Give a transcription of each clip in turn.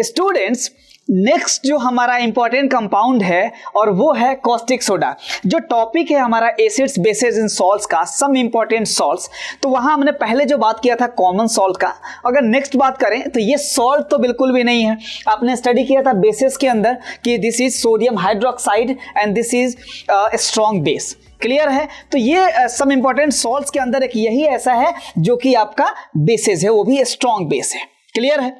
Students, next जो हमारा important compound है और वो है कॉस्टिक सोडा। जो टॉपिक है हमारा एसिड्स बेसेस इन सॉल्ट्स का, सम इंपॉर्टेंट सॉल्ट्स, तो वहां हमने पहले जो बात किया था कॉमन सॉल्ट का। अगर नेक्स्ट बात करें तो ये सॉल्ट तो बिल्कुल भी नहीं है। आपने स्टडी किया था बेसेस के अंदर कि this is sodium hydroxide and this is strong base. Clear है? तो ये सम इंपॉर्टेंट सॉल्ट्स के अंदर एक यही ऐसा है जो कि आपका बेसिस है, वो भी स्ट्रॉन्ग बेस है। क्लियर है?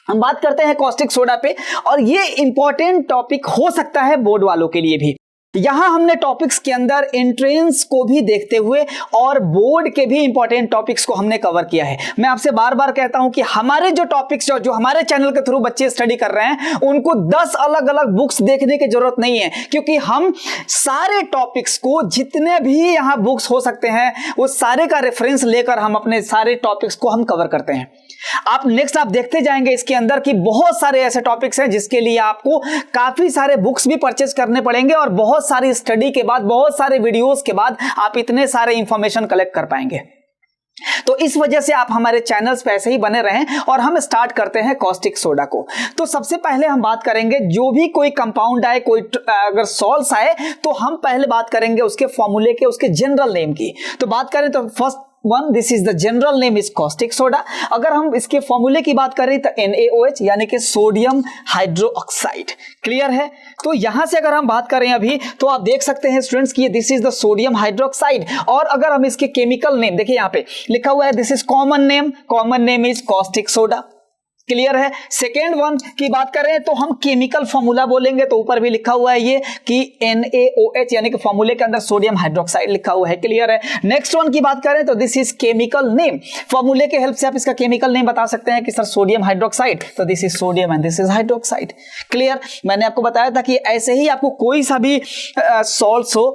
हम बात करते हैं कॉस्टिक सोडा पे, और ये इंपॉर्टेंट टॉपिक हो सकता है बोर्ड वालों के लिए भी। यहां हमने टॉपिक्स के अंदर एंट्रेंस को भी देखते हुए और बोर्ड के भी इंपॉर्टेंट टॉपिक्स को हमने कवर किया है। मैं आपसे बार बार कहता हूं कि हमारे जो टॉपिक्स जो हमारे चैनल के थ्रू बच्चे स्टडी कर रहे हैं उनको 10 अलग अलग बुक्स देखने की जरूरत नहीं है, क्योंकि हम सारे टॉपिक्स को, जितने भी यहां बुक्स हो सकते हैं, वो सारे का रेफरेंस लेकर हम अपने सारे टॉपिक्स को हम कवर करते हैं। आप नेक्स्ट आप देखते जाएंगे इसके अंदर कि बहुत सारे ऐसे टॉपिक्स हैं जिसके लिए आपको काफी सारे बुक्स भी परचेज करने पड़ेंगे, और बहुत सारी स्टडी के बाद, बहुत सारे वीडियोस के बाद आप इतने सारे इंफॉर्मेशन कलेक्ट कर पाएंगे। तो इस वजह से आप हमारे चैनल्स पे ऐसे ही बने रहें, और हम स्टार्ट करते हैं कॉस्टिक सोडा को। तो सबसे पहले हम बात करेंगे, जो भी कोई कंपाउंड आए, कोई अगर सॉल्ट्स आए, तो हम पहले बात करेंगे उसके फॉर्मूले के, उसके जनरल नेम की। तो बात करें तो first one, this is the general name is caustic soda. अगर हम इसके फॉर्मूले की बात करें तो NaOH यानी कि सोडियम हाइड्रोक्साइड। क्लियर है? तो यहां से अगर हम बात करें अभी, तो आप देख सकते हैं स्टूडेंट्स कि this is the sodium hydroxide. और अगर हम इसके केमिकल नेम देखिए, यहां पे लिखा हुआ है this is common name is caustic soda. Clear है? सेकेंड वन की बात करें तो हम केमिकल फॉर्मूला बोलेंगे, तो ऊपर भी लिखा हुआ है ये कि NaOH यानी कि फॉर्मूले के अंदर सोडियम हाइड्रोक्साइड लिखा हुआ है। क्लियर है? नेक्स्ट वन की बात करें तो दिस इज केमिकल नेम। फॉर्मूले के हेल्प से आप इसका केमिकल नेम बता सकते हैं कि सर सोडियम हाइड्रोक्साइड, तो this is sodium and this is hydroxide. Clear? मैंने आपको बताया था कि ऐसे ही आपको कोई सा भी सॉल्ट्स हो,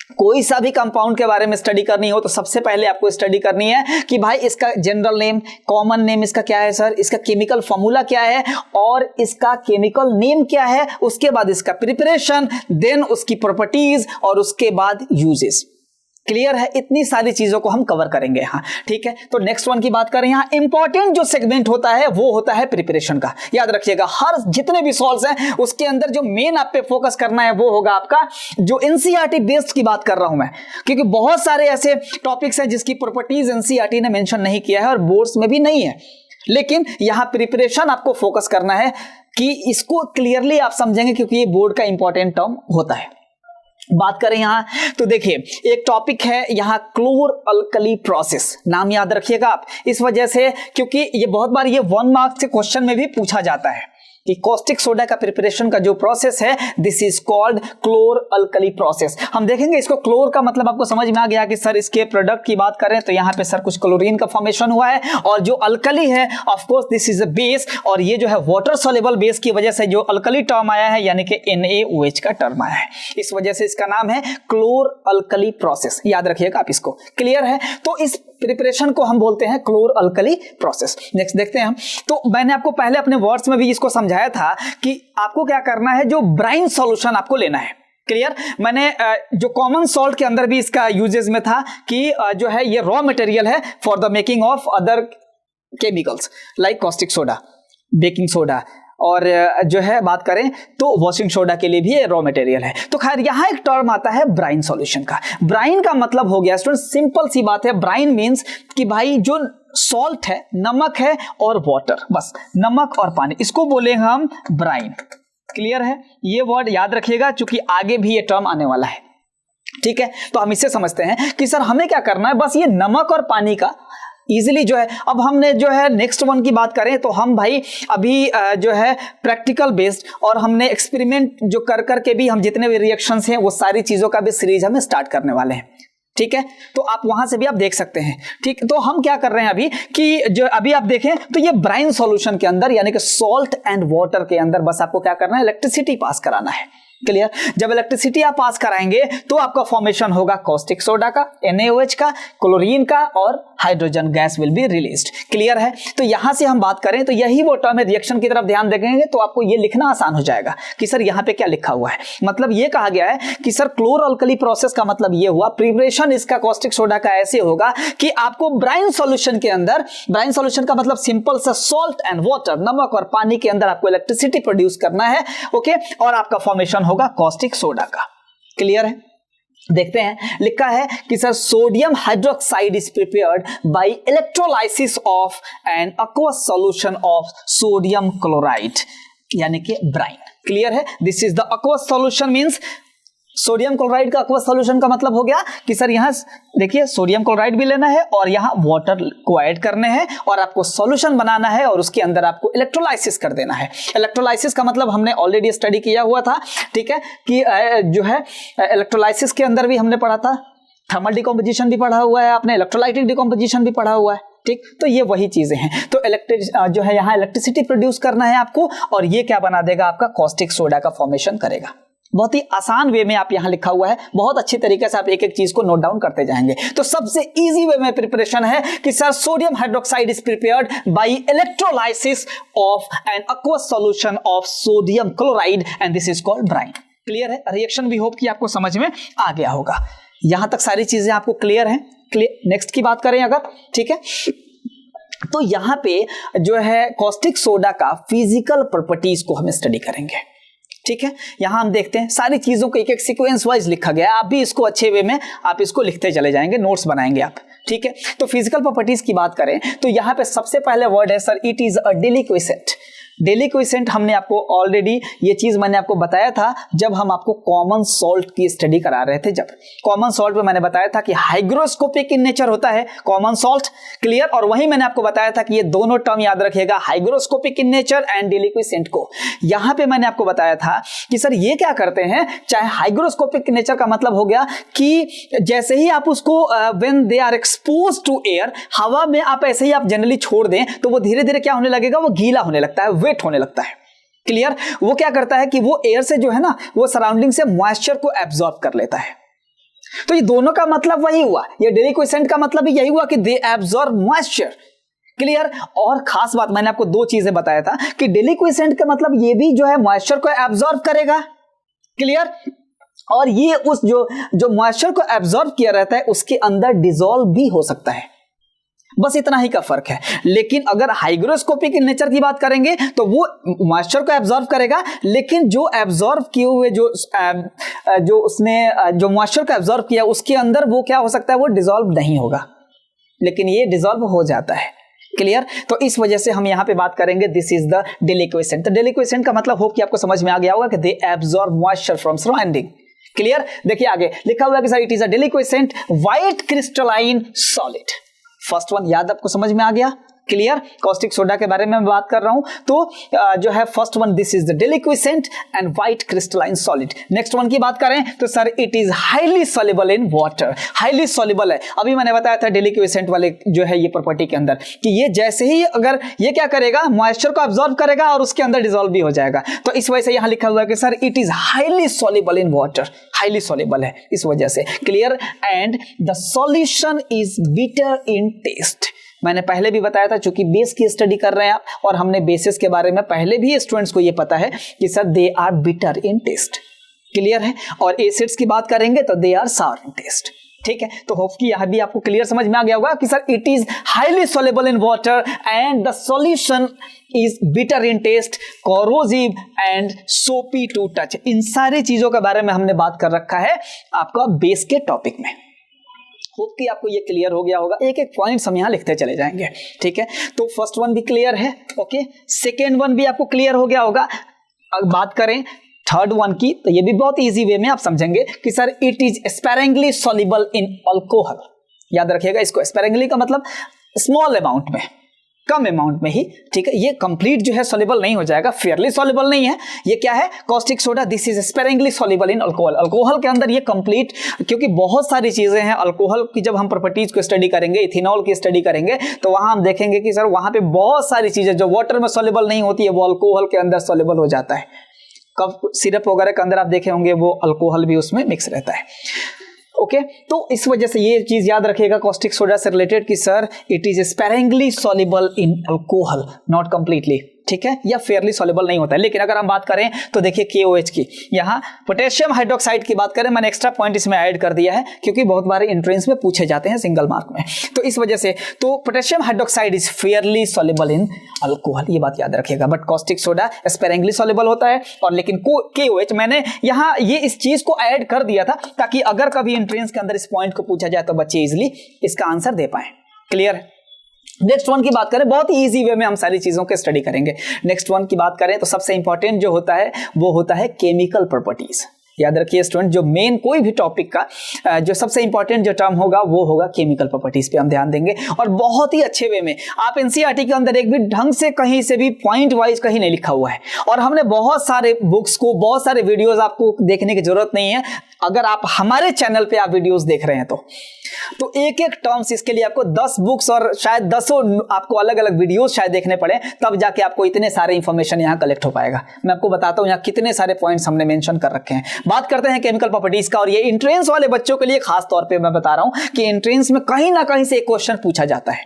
कोई सा भी कंपाउंड के बारे में स्टडी करनी हो, तो सबसे पहले आपको स्टडी करनी है कि भाई इसका जनरल नेम, कॉमन नेम इसका क्या है सर, इसका केमिकल फॉर्मूला क्या है, और इसका केमिकल नेम क्या है, उसके बाद इसका प्रिपरेशन, देन उसकी प्रॉपर्टीज, और उसके बाद यूजेस। क्लियर है? इतनी सारी चीजों को हम कवर करेंगे यहां। ठीक है? तो नेक्स्ट वन की बात करें, यहां इंपॉर्टेंट जो सेगमेंट होता है वो होता है प्रिपरेशन का। याद रखिएगा, हर जितने भी सॉल्व्स हैं उसके अंदर जो मेन आप पे फोकस करना है वो होगा आपका जो एनसीईआरटी बेस्ड की बात कर रहा हूं मैं, क्योंकि बहुत सारे ऐसे टॉपिक्स हैं जिसकी प्रॉपर्टीज एनसीईआरटी ने मेंशन नहीं किया है और बोर्ड्स में भी नहीं है, लेकिन यहां प्रिपरेशन आपको फोकस करना है कि इसको क्लियरली आप समझेंगे, क्योंकि ये बोर्ड का इंपॉर्टेंट टर्म होता है। बात करें यहां तो देखिए, एक टॉपिक है यहां क्लोर अल्कली प्रोसेस। नाम याद रखिएगा आप, इस वजह से क्योंकि ये बहुत बार ये 1 मार्क्स के क्वेश्चन में भी पूछा जाता है कि कॉस्टिक सोडा का प्रिपरेशन का जो प्रोसेस है, this is called क्लोर alkali process. हम देखेंगे इसको, क्लोर का मतलब आपको समझ में आ गया कि सर इसके प्रोडक्ट की बात करें तो यहां पे सर कुछ क्लोरीन का फॉर्मेशन हुआ है, और जो अल्कली है of course this is a base, और ये जो है वाटर सॉल्युबल बेस की वजह से जो अल्कली टर्म आया है यानी कि NaOH का टर्म आया है, इस वजह से इसका नाम है क्लोर अल्कली प्रोसेस। याद रखिएगा आप इसको। क्लियर है? तो इस प्रिपरेशन को हम बोलते हैं क्लोर अल्कली प्रोसेस। नेक्स्ट देखते हैं हम। तो मैंने आपको पहले अपने वर्ड्स में भी इसको समझाया था कि आपको क्या करना है, जो ब्राइन सॉल्यूशन आपको लेना है। क्लियर? मैंने जो कॉमन सॉल्ट के अंदर भी इसका यूजेस में था कि जो है ये रॉ मटेरियल है for the making of other chemicals like caustic soda, baking soda, और जो है बात करें तो वॉशिंग सोडा के लिए भी ये रॉ मटेरियल है। तो खैर यहां एक टर्म आता है ब्राइन सॉल्यूशन का। ब्राइन का मतलब हो गया स्टूडेंट, सिंपल सी बात है, ब्राइन मींस कि भाई जो सॉल्ट है, नमक है और वाटर, बस नमक और पानी, इसको बोलेंगे हम ब्राइन। क्लियर है? ये वर्ड याद रखिएगा क्योंकि आगे भी ये टर्म आने वाला है। ठीक है? तो हम इससे समझते हैं कि सर हमें क्या करना है, बस ये नमक और पानी का इजीली जो है। अब हमने जो है नेक्स्ट वन की बात करें तो हम भाई अभी जो है प्रैक्टिकल बेस्ड, और हमने एक्सपेरिमेंट जो कर करके भी हम जितने भी रिएक्शंस हैं वो सारी चीजों का भी सीरीज हमें स्टार्ट करने वाले हैं। ठीक है? तो आप वहां से भी आप देख सकते हैं। ठीक, तो हम क्या कर रहे हैं अभी कि जो अभी आप देखें तो ये ब्राइन सॉल्यूशन के अंदर यानी कि सॉल्ट एंड वाटर के अंदर बस आपको क्या करना है, इलेक्ट्रिसिटी पास कराना है। क्लियर। जब इलेक्ट्रिसिटी आप पास कराएंगे तो आपका फॉर्मेशन होगा कॉस्टिक सोडा का, NaOH का, क्लोरीन का और hydrogen gas will be released. Clear है। तो यहां से हम बात करें तो यही वो टर्म है, रिएक्शन की तरफ ध्यान देंगे तो आपको ये लिखना आसान हो जाएगा कि सर यहां पे क्या लिखा हुआ है। मतलब ये कहा गया है कि सर क्लोर अल्कली प्रोसेस का मतलब ये हुआ, प्रिपरेशन इसका कॉस्टिक सोडा का ऐसे होगा कि आपको ब्राइन सॉल्यूशन के अंदर, ब्राइन सॉल्यूशन का मतलब सिंपल सा सॉल्ट एंड वाटर, नमक और पानी के अंदर आपको इलेक्ट्रिसिटी प्रोड्यूस करना है, ओके, और आपका फॉर्मेशन होगा कॉस्टिक सोडा का। क्लियर है। देखते हैं, लिखा है कि sir sodium hydroxide is prepared by electrolysis of an aqueous solution of sodium chloride यानी कि ब्राइन। क्लियर है। This is the aqueous solution means sodium chloride का aqueous सॉल्यूशन का मतलब हो गया कि सर यहां देखिए सोडियम क्लोराइड भी लेना है और यहां वाटर को ऐड करने हैं और आपको सॉल्यूशन बनाना है और उसके अंदर आपको इलेक्ट्रोलाइसिस कर देना है। इलेक्ट्रोलाइसिस का मतलब हमने ऑलरेडी स्टडी किया हुआ था, ठीक है, कि जो है इलेक्ट्रोलाइसिस के अंदर भी हमने पढ़ा था, थर्मल डिकम्पोजिशन भी पढ़ा हुआ है आपने, इलेक्ट्रोलाइटिक डिकम्पोजिशन भी पढ़ा हुआ है, ठीक। तो ये वही चीजें हैं। तो जो है यहाँ इलेक्ट्रिसिटी प्रोड्यूस करना है आपको और ये क्या बना देगा, आपका कॉस्टिक सोडा का फॉर्मेशन करेगा। बहुत ही आसान वे में आप यहां लिखा हुआ है, बहुत अच्छी तरीके से आप एक एक चीज को नोट डाउन करते जाएंगे। तो सबसे इजी वे में प्रिपरेशन है कि sir sodium hydroxide is prepared by electrolysis of an aqueous solution of sodium chloride and this is called brine. Clear है। रिएक्शन भी होप कि आपको समझ में आ गया होगा। यहां तक सारी चीजें आपको क्लियर हैं। नेक्स्ट की बात करें अगर, ठीक है, तो यहां पे जो है कॉस्टिक सोडा का फिजिकल प्रॉपर्टीज को हम स्टडी करेंगे, ठीक है। यहां हम देखते हैं सारी चीजों को एक एक सीक्वेंस वाइज लिखा गया है, आप भी इसको अच्छे वे में आप इसको लिखते चले जाएंगे, नोट्स बनाएंगे आप, ठीक है। तो फिजिकल प्रॉपर्टीज की बात करें तो यहां पे सबसे पहले वर्ड है सर, इट इज अ डेलिक्विसेंट। डेलिक्विसेंट हमने आपको ऑलरेडी ये चीज मैंने आपको बताया था जब हम आपको कॉमन सॉल्ट की स्टडी करा रहे थे। जब कॉमन सॉल्ट में मैंने बताया था कि हाइग्रोस्कोपिक इन नेचर होता है कॉमन सॉल्ट। क्लियर। और वही मैंने आपको बताया था कि ये दोनों टर्म याद रखिएगा, हाइग्रोस्कोपिक इन नेचर एंड डेलिक्विसेंट को। यहां पे मैंने आपको बताया था कि सर ये क्या करते हैं, चाहे हाइग्रोस्कोपिक नेचर का मतलब हो गया कि जैसे ही आप उसको when they are expose to air, हवा में आप ऐसे ही आप जनरली छोड़ दें तो वो धीरे धीरे क्या होने लगेगा, वो गीला होने लगता है, वेट होने लगता है। क्लियर। वो क्या करता है कि वो एयर से जो है ना वो सराउंडिंग से मॉइस्चर को एब्जॉर्ब कर लेता है। तो ये दोनों का मतलब वही हुआ, ये डेलिक्विसेंट का मतलब भी यही हुआ कि दे एब्जॉर्ब मॉइस्चर। क्लियर। और खास बात मैंने आपको दो चीजें बताया था कि डेलिक्विसेंट का मतलब ये भी जो है मॉइस्चर को एब्जॉर्ब करेगा। क्लियर। और ये उस जो मॉइस्चर को एब्जॉर्ब किया रहता है उसके अंदर डिसॉल्व भी हो सकता है, बस इतना ही का फर्क है। लेकिन अगर हाइग्रोस्कोपिक इन नेचर की बात करेंगे तो वो मॉइस्चर को एब्जॉर्ब करेगा, लेकिन जो एब्जॉर्ब किए हुए जो उसने जो मॉइस्चर को एब्जॉर्ब किया उसके अंदर वो क्या हो सकता है, वो डिसॉल्व नहीं होगा, लेकिन ये डिसॉल्व हो जाता है। क्लियर। तो इस वजह से हम यहां पे बात करेंगे दिस इज द डेलिक्विसेंट। तो डेलिक्विसेंट का मतलब हो कि आपको समझ में आ गया होगा कि they absorb moisture from surrounding. Clear. देखिए आगे लिखा हुआ है कि sir it is a deliquescent white crystalline solid. First one याद आपको समझ में आ गया। क्लियर। कॉस्टिक सोडा के बारे में मैं बात कर रहा हूं तो जो है first one this is the deliquescent and white crystalline solid. Next one की बात करें तो sir it is highly soluble in water. Highly soluble है, अभी मैंने बताया था डेलिक्विसेंट वाले जो है ये प्रॉपर्टी के अंदर कि ये जैसे ही अगर ये क्या करेगा, मॉइस्चर को अब्सॉर्ब करेगा और उसके अंदर डिसॉल्व भी हो जाएगा। तो इस वजह से यहां लिखा हुआ है कि sir it is highly soluble in water, highly soluble है इस वजह से। Clear. And the solution is bitter in taste. मैंने पहले भी बताया था, चूंकि बेस की स्टडी कर रहे हैं आप और हमने बेसिस के बारे में पहले भी स्टूडेंट्स को ये पता है कि sir they are bitter in taste. Clear है। और एसिड्स की बात करेंगे तो they are Sawar in test. ठीक है। तो होप कि यहां भी आपको क्लियर समझ में आ गया होगा कि sir it is highly soluble in water and the solution is bitter in taste, corrosive and soapy to touch. इन सारी चीजों के बारे में हमने बात कर रखा है आपका बेस के टॉपिक में। होप कि आपको ये क्लियर हो गया होगा। एक एक पॉइंट्स हम यहां लिखते चले जाएंगे। ठीक है। तो फर्स्ट वन भी क्लियर है, ओके। सेकेंड वन भी आपको क्लियर हो गया होगा। अब बात करें थर्ड वन की तो ये भी बहुत इजी वे में आप समझेंगे कि sir it is sparingly soluble in alcohol. याद रखिएगा इसको, स्पेरेंगली का मतलब स्मॉल अमाउंट में, कम अमाउंट में ही। ठीक है। ये कंप्लीट जो है सॉल्युबल नहीं हो जाएगा, फेयरली सॉल्युबल नहीं है। ये क्या है, caustic soda, this is sparingly soluble in alcohol. Alcohol के अंदर ये कंप्लीट, क्योंकि बहुत सारी चीजें हैं अल्कोहल की। जब हम प्रॉपर्टीज को स्टडी करेंगे, इथेनॉल की स्टडी करेंगे तो वहां हम देखेंगे कि सर वहां पे बहुत सारी चीजें जो वाटर में सॉल्युबल नहीं होती है वो अल्कोहल के अंदर सॉल्युबल हो जाता है। कफ सिरप वगैरह के अंदर आप देखे होंगे वो अल्कोहल भी उसमें मिक्स रहता है। ओके तो इस वजह से ये चीज याद रखिएगा कॉस्टिक सोडा से रिलेटेड कि sir it is sparingly soluble in alcohol, not completely, ठीक है, या फेयरली सॉल्युबल नहीं होता है। लेकिन अगर हम बात करें तो देखिए KOH की, यहाँ पोटेशियम हाइड्रोक्साइड की बात करें, मैंने एक्स्ट्रा पॉइंट इसमें ऐड कर दिया है क्योंकि बहुत बार एंट्रेंस में पूछे जाते हैं सिंगल मार्क में, तो इस वजह से तो potassium hydroxide is fairly soluble in alcohol, ये बात याद रखिएगा। But caustic soda sparingly soluble होता है, और लेकिन KOH मैंने यहाँ ये इस चीज को ऐड कर दिया था ताकि अगर कभी एंट्रेंस के अंदर इस पॉइंट को पूछा जाए तो बच्चे इजिली इसका आंसर दे पाए। क्लियर? नेक्स्ट वन की बात करें, बहुत ही इजी वे में हम सारी चीजों के स्टडी करेंगे। नेक्स्ट वन की बात करें तो सबसे इंपॉर्टेंट जो होता है वो होता है केमिकल प्रॉपर्टीज। याद रखिए स्टूडेंट, जो मेन कोई भी टॉपिक का जो सबसे इंपॉर्टेंट जो टर्म होगा वो होगा केमिकल प्रॉपर्टीज पे हम ध्यान देंगे, और बहुत ही अच्छे वे में। आप एनसीईआरटी के अंदर एक भी ढंग से कहीं से भी पॉइंट वाइज कहीं नहीं लिखा हुआ है, और हमने बहुत सारे बुक्स को, बहुत सारे वीडियोस आपको देखने की जरूरत नहीं है। अगर आप हमारे चैनल पे आप वीडियोस देख रहे हैं तो एक एक टर्म्स इसके लिए आपको 10 बुक्स और शायद 10 आपको अलग अलग वीडियोस शायद देखने पड़े, तब जाके आपको इतने सारे इंफॉर्मेशन यहाँ कलेक्ट हो पाएगा। मैं आपको बताता हूँ यहाँ कितने सारे पॉइंट्स हमने मेंशन कर रखे हैं। बात करते हैं केमिकल प्रॉपर्टीज का, और ये एंट्रेंस वाले बच्चों के लिए खास तौर पे मैं बता रहा हूँ कि एंट्रेंस में कहीं ना कहीं से एक क्वेश्चन पूछा जाता है,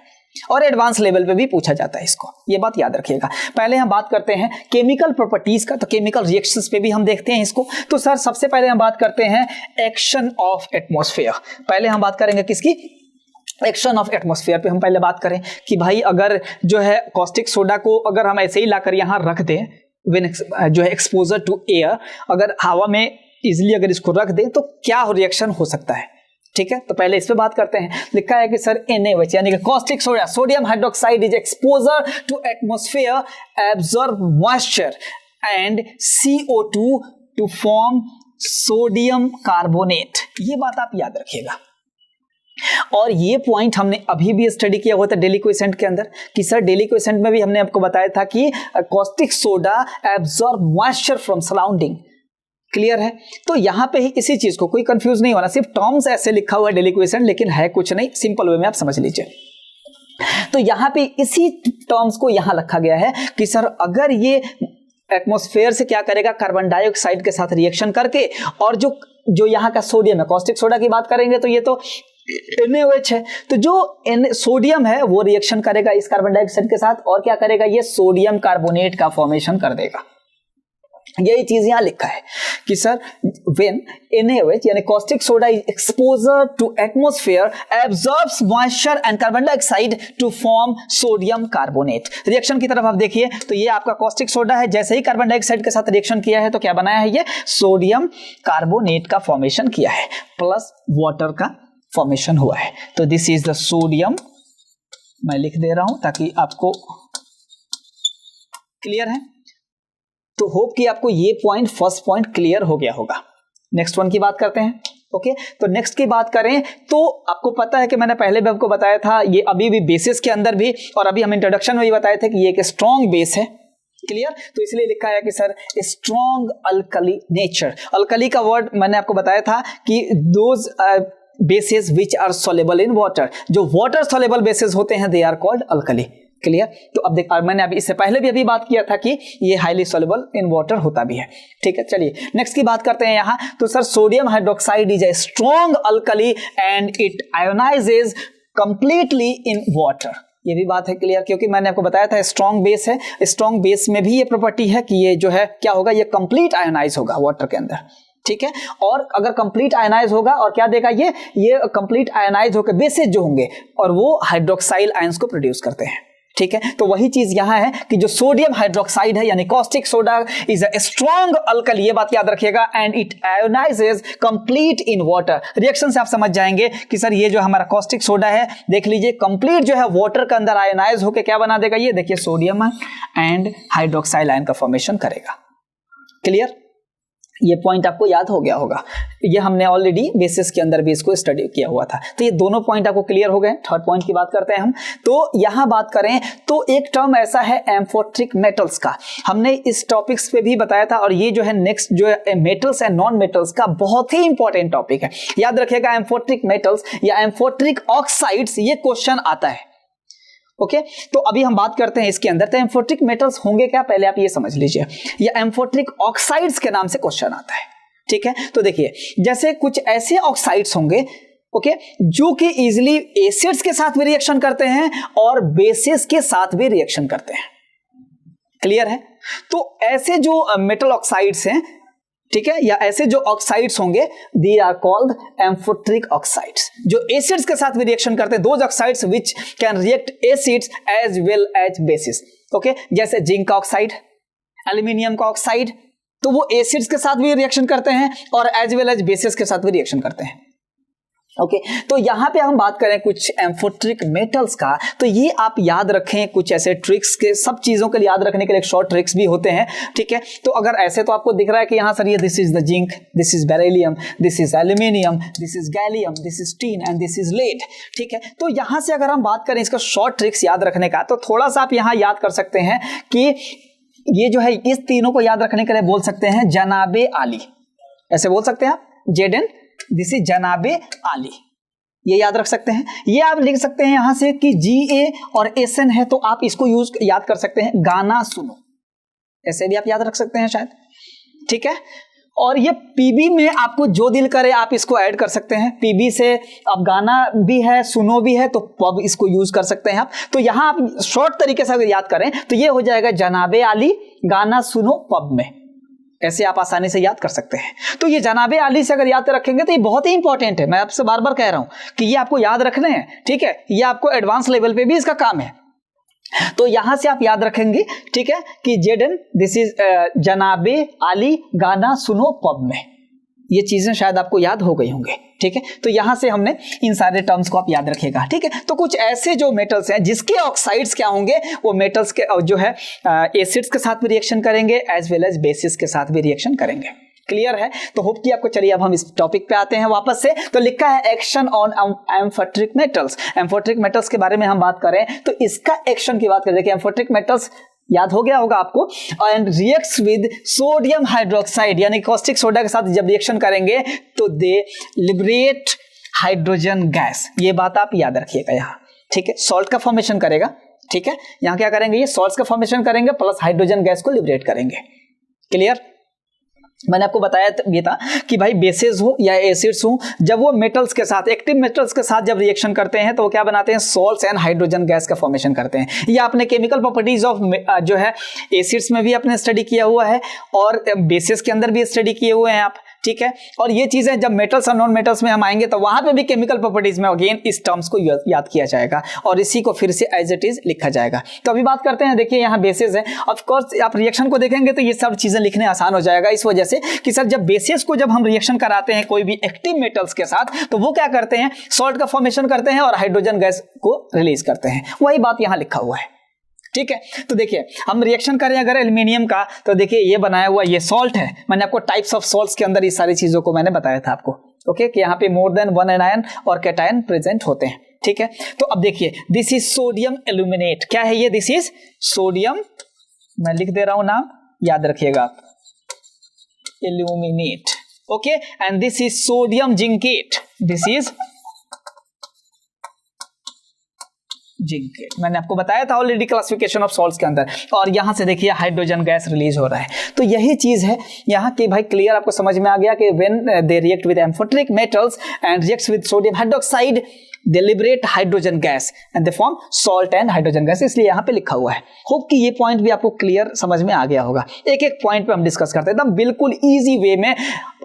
और एडवांस लेवल पे भी पूछा जाता है इसको, ये बात याद रखिएगा। पहले हम बात करते हैं केमिकल प्रॉपर्टीज का, तो केमिकल रिएक्शंस पे भी हम देखते हैं इसको। तो सर सबसे पहले हम बात करते हैं एक्शन ऑफ एटमॉस्फेयर। पहले हम बात करेंगे किसकी? एक्शन ऑफ एटमॉस्फेयर पे हम पहले बात करें कि भाई अगर जो है कॉस्टिक सोडा को अगर हम ऐसे ही लाकर यहाँ रख दें, जो है एक्सपोजर टू एयर, अगर हवा में इजिली अगर इसको रख दें तो क्या रिएक्शन हो सकता है, ठीक है। तो पहले इस पे बात करते हैं। लिखा है कि सर NaOH यानी कि caustic soda, sodium hydroxide is exposure to atmosphere, absorb moisture and CO2 to form sodium carbonate. ये बात आप याद रखिएगा, और ये पॉइंट हमने अभी भी स्टडी किया हुआ था डेली क्वेश्चन के अंदर कि सर डेली क्वेश्चन में भी हमने आपको बताया था कि caustic soda absorb moisture from surrounding. Clear है? तो यहां पे ही इसी चीज को, कोई कंफ्यूज नहीं होना, सिर्फ टर्म्स ऐसे लिखा हुआ है डेली क्वेश्चन, लेकिन है कुछ नहीं, सिंपल वे में आप समझ लीजिए। तो यहां पे इसी टर्म्स को यहां रखा गया है कि सर अगर ये एटमॉस्फेयर से क्या करेगा, कार्बन डाइऑक्साइड के साथ रिएक्शन करके, और जो यहाँ का सोडियम है, कॉस्टिक सोडा की बात करेंगे तो ये तो NaOH है, तो जो सोडियम है वो रिएक्शन करेगा इस कार्बन डाइऑक्साइड के साथ, और क्या करेगा, ये सोडियम कार्बोनेट का फॉर्मेशन कर देगा। यही चीज यहां लिखा है कि सर व्हेन NaOH यानी caustic soda is exposure to atmosphere, absorbs moisture and carbon dioxide to form sodium carbonate. Reaction की तरफ आप देखिए तो ये आपका कॉस्टिक सोडा है, जैसे ही कार्बन डाइऑक्साइड के साथ रिएक्शन किया है तो क्या बनाया है, ये सोडियम कार्बोनेट का फॉर्मेशन किया है, प्लस वाटर का फॉर्मेशन हुआ है। तो दिस इज द सोडियम, मैं लिख दे रहा हूं ताकि आपको क्लियर है। तो होप कि आपको ये पॉइंट, फर्स्ट पॉइंट क्लियर हो गया होगा। नेक्स्ट वन की बात करते हैं। ओके तो नेक्स्ट की बात करें तो आपको पता है कि मैंने पहले भी आपको बताया था, ये अभी भी बेसिस के अंदर भी, और अभी हम इंट्रोडक्शन में भी बताए थे कि ये एक स्ट्रॉन्ग बेस है। क्लियर? तो इसलिए लिखा है कि sir strong alkali nature. Alkali का वर्ड मैंने आपको बताया था कि those bases which are soluble in water, जो वाटर सोलेबल बेसिस होते हैं they are called alkali. Clear? तो अब देख, मैंने अभी इससे पहले भी अभी बात किया था कि ये हाईली सोल्युबल इन वाटर होता भी है। ठीक है, चलिए नेक्स्ट की बात करते हैं यहाँ। तो sir sodium hydroxide is a strong alkali and it ionises completely in water. ये भी बात है क्लियर, क्योंकि मैंने आपको बताया था स्ट्रॉन्ग बेस है, स्ट्रॉन्ग बेस में भी ये प्रॉपर्टी है कि ये जो है क्या होगा, ये कंप्लीट आयोनाइज होगा वाटर के अंदर। ठीक है, और अगर कंप्लीट आयनाइज होगा और क्या देगा, ये कंप्लीट आयनाइज होकर बेसिस जो होंगे और वो हाइड्रोक्साइल आयंस को प्रोड्यूस करते हैं। ठीक है, तो वही चीज यहां है कि जो सोडियम हाइड्रोक्साइड है यानी caustic soda is a strong alkali, ये बात याद रखिएगा, and it ionises complete in water. Reaction से आप समझ जाएंगे कि सर ये जो हमारा कॉस्टिक सोडा है, देख लीजिए कंप्लीट जो है वाटर के अंदर आयोनाइज होकर क्या बना देगा, ये देखिए सोडियम एंड हाइड्रोक्साइल आयन का फॉर्मेशन करेगा। क्लियर? ये पॉइंट आपको याद हो गया होगा, ये हमने ऑलरेडी बेसिस के अंदर भी इसको स्टडी किया हुआ था। तो ये दोनों पॉइंट आपको क्लियर हो गए। थर्ड पॉइंट की बात करते हैं हम। तो यहां बात करें तो एक टर्म ऐसा है एम्फोट्रिक मेटल्स का, हमने इस टॉपिक्स पे भी बताया था, और ये जो है नेक्स्ट जो है मेटल्स एंड नॉन मेटल्स का बहुत ही इंपॉर्टेंट टॉपिक है। याद रखिएगा एम्फोट्रिक मेटल्स या एम्फोट्रिक ऑक्साइड्स, ये क्वेश्चन आता है। ओके तो अभी हम बात करते हैं इसके अंदर। तो एम्फोट्रिक मेटल्स होंगे क्या, पहले आप ये समझ लीजिए। या एम्फोट्रिक ऑक्साइड्स के नाम से क्वेश्चन आता है, ठीक है। तो देखिए जैसे कुछ ऐसे ऑक्साइड्स होंगे ओके जो कि इजिली एसिड्स के साथ भी रिएक्शन करते हैं और बेसिस के साथ भी रिएक्शन करते हैं। क्लियर है? तो ऐसे जो मेटल ऑक्साइड्स हैं, ठीक है, या ऐसे जो ऑक्साइड्स होंगे they are called amphoteric oxides, जो एसिड्स के साथ भी रिएक्शन करते हैं। Those oxides which can react acids as well as bases. Okay जैसे जिंक का ऑक्साइड, एल्यूमिनियम का ऑक्साइड, तो वो एसिड्स के साथ भी रिएक्शन करते हैं और एज वेल एज बेसिस के साथ भी रिएक्शन करते हैं। ओके तो यहां पे हम बात करें कुछ एम्फोट्रिक मेटल्स का, तो ये आप याद रखें कुछ ऐसे ट्रिक्स के, सब चीजों के लिए याद रखने के लिए शॉर्ट ट्रिक्स भी होते हैं, ठीक है। तो अगर ऐसे तो आपको दिख रहा है कि यहां सर ये this is the zinc, this is beryllium, this is aluminium, this is gallium, this is tin and this is lead, ठीक है। तो यहां से अगर हम बात करें इसका शॉर्ट ट्रिक्स याद रखने का, तो थोड़ा सा आप यहां याद कर सकते हैं कि ये जो है इस तीनों को याद रखने के लिए बोल सकते हैं जनाबे आली, ऐसे बोल सकते हैं आप, जेडन, दिस इज जनाबे आली, ये याद रख सकते हैं। ये आप लिख सकते हैं यहां से कि GA और SN है, तो आप इसको याद कर सकते हैं गाना सुनो, ऐसे भी आप याद रख सकते हैं शायद, ठीक है। और ये PB में आपको जो दिल करे आप इसको ऐड कर सकते हैं। PB से अब गाना भी है, सुनो भी है, तो पब इसको यूज कर सकते हैं आप। तो यहां आप शॉर्ट तरीके से अगर याद करें तो ये हो जाएगा जनाबे आली गाना सुनो पब में, ऐसे आप आसानी से याद कर सकते हैं। तो ये जनाबे आली से अगर याद रखेंगे तो ये बहुत ही इंपॉर्टेंट है, मैं आपसे बार बार कह रहा हूं कि ये आपको याद रखने हैं, ठीक है। ये आपको एडवांस लेवल पे भी इसका काम है, तो यहां से आप याद रखेंगे, ठीक है, कि जेडन दिस इज जनाबे आली गाना सुनो पब में, ये चीजें शायद आपको याद हो गई होंगे, ठीक है। तो यहां से हमने इन सारे टर्म्स को आप याद रखिएगा, ठीक है। तो कुछ ऐसे जो मेटल्स हैं जिसके ऑक्साइड्स क्या होंगे, वो मेटल्स के जो है एसिड्स के साथ भी रिएक्शन करेंगे एज वेल एज बेसिस के साथ भी रिएक्शन करेंगे। क्लियर है? तो होप कि आपको, चलिए अब हम इस टॉपिक पे आते हैं वापस से। तो लिखा है action on amphoteric metals. Amphoteric metals के बारे में हम बात करें तो इसका एक्शन की बात करें, देखिए एम्फोट्रिक मेटल्स याद हो गया होगा आपको, and reacts with sodium hydroxide, यानी कॉस्टिक सोडा के साथ जब रिएक्शन करेंगे तो दे लिबरेट हाइड्रोजन गैस, ये बात आप याद रखिएगा यहाँ, ठीक है। सॉल्ट का फॉर्मेशन करेगा, ठीक है, यहाँ क्या करेंगे, ये सॉल्ट का फॉर्मेशन करेंगे प्लस हाइड्रोजन गैस को लिबरेट करेंगे। क्लियर? मैंने आपको बताया ये था कि भाई बेसेस हो या एसिड्स हो, जब वो मेटल्स के साथ, एक्टिव मेटल्स के साथ जब रिएक्शन करते हैं तो वो क्या बनाते हैं, सॉल्ट्स एंड हाइड्रोजन गैस का फॉर्मेशन करते हैं। ये आपने केमिकल प्रॉपर्टीज ऑफ जो है एसिड्स में भी आपने स्टडी किया हुआ है और बेसिस के अंदर भी स्टडी किए हुए हैं आप, ठीक है। और ये चीजें जब मेटल्स और नॉन मेटल्स में हम आएंगे तो वहां पे भी केमिकल प्रॉपर्टीज में अगेन इस टर्म्स को याद किया जाएगा और इसी को फिर से एज इट इज लिखा जाएगा। तो अभी बात करते हैं, देखिए यहाँ बेसिस है, ऑफ कोर्स आप रिएक्शन को देखेंगे तो ये सब चीजें लिखने आसान हो जाएगा, इस वजह से कि सर जब बेसिस को जब हम रिएक्शन कराते हैं कोई भी एक्टिव मेटल्स के साथ तो वो क्या करते हैं, सॉल्ट का फॉर्मेशन करते हैं और हाइड्रोजन गैस को रिलीज करते हैं, वही बात यहाँ लिखा हुआ है, ठीक है। तो देखिए हम रिएक्शन करें अगर एल्यूमिनियम का, तो देखिए ये बनाया हुआ ये सॉल्ट है, मैंने आपको टाइप्स ऑफ सॉल्ट्स के अंदर इस सारी चीजों को मैंने बताया था आपको, ओके, कि यहाँ पे मोर देन वन एनायन और कैटायन प्रेजेंट होते हैं, ठीक है। तो अब देखिए दिस इज सोडियम एल्यूमिनेट, क्या है ये, दिस इज सोडियम, मैं लिख दे रहा हूं नाम, याद रखिएगा आप, aluminate, okay, and this is sodium zincate, this is zincate, मैंने आपको बताया था ऑलरेडी क्लासिफिकेशन ऑफ सॉल्ट्स के अंदर। और यहां से देखिए हाइड्रोजन गैस रिलीज हो रहा है, तो यही चीज है यहाँ की, भाई क्लियर आपको समझ में आ गया कि when they react with amphoteric metals and reacts with sodium hydroxide they liberate hydrogen gas and they form salt and hydrogen gas, इसलिए यहाँ पे लिखा हुआ है। होप कि ये पॉइंट भी आपको क्लियर समझ में आ गया होगा। एक एक पॉइंट पे हम डिस्कस करते हैं एकदम बिल्कुल इजी वे में,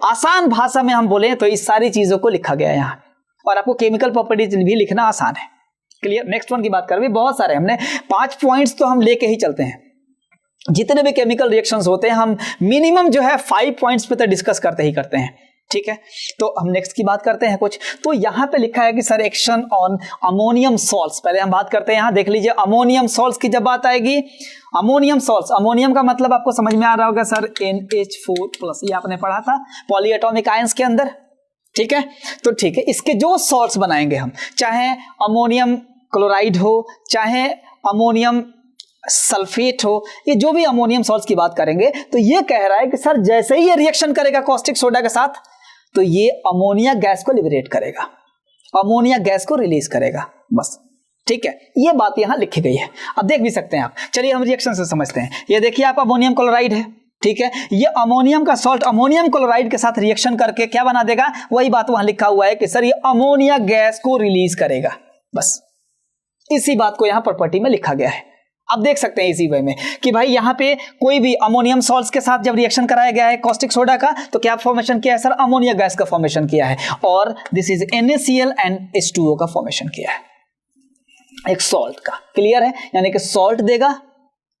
आसान भाषा में हम बोले तो इस सारी चीजों को लिखा गया है यहाँ, और आपको केमिकल प्रॉपर्टीज भी लिखना आसान है। क्लियर? नेक्स्ट वन की बात करें, बहुत सारे हमने 5 पॉइंट्स तो हम लेके ही चलते हैं, जितने भी केमिकल रिएक्शंस होते हैं हम मिनिमम जो है 5 पॉइंट्स पे तो डिस्कस करते ही करते हैं, ठीक है। तो हम नेक्स्ट की बात करते हैं कुछ, तो यहां पे लिखा है कि sir action on ammonium salts, पहले हम बात करते हैं, यहां देख लीजिए अमोनियम सॉल्ट्स की जब बात आएगी, अमोनियम सॉल्ट्स, अमोनियम का मतलब आपको समझ में आ रहा होगा सर NH4+, ये आपने पढ़ा था पॉलीएटॉमिक आयंस के अंदर, ठीक है। तो ठीक है, इसके जो सॉल्ट्स बनाएंगे हम, चाहे अमोनियम क्लोराइड हो, चाहे अमोनियम सल्फेट हो, ये जो भी अमोनियम सॉल्ट्स की बात करेंगे, तो ये कह रहा है कि सर जैसे ही ये रिएक्शन करेगा कॉस्टिक सोडा के साथ तो ये अमोनिया गैस को लिबरेट करेगा, अमोनिया गैस को रिलीज करेगा, बस ठीक है, ये बात यहां लिखी गई है, अब देख भी सकते हैं आप। चलिए हम रिएक्शन से समझते हैं। ये देखिए आप अमोनियम क्लोराइड है, ठीक है, ये अमोनियम का सॉल्ट अमोनियम क्लोराइड के साथ रिएक्शन करके क्या बना देगा, वही बात वहां लिखा हुआ है कि सर ये अमोनिया गैस को रिलीज करेगा। बस इसी बात को यहां प्रॉपर्टी में लिखा गया है। आप देख सकते हैं इसी वे में कि भाई यहाँ पे कोई भी अमोनियम सॉल्ट्स के साथ जब रिएक्शन कराया गया है कॉस्टिक सोडा का, तो क्या फॉर्मेशन किया है सर, अमोनिया गैस का फॉर्मेशन किया है, और this is NaCl and H2O का फॉर्मेशन किया है एक सॉल्ट का। क्लियर है, यानी कि सॉल्ट देगा,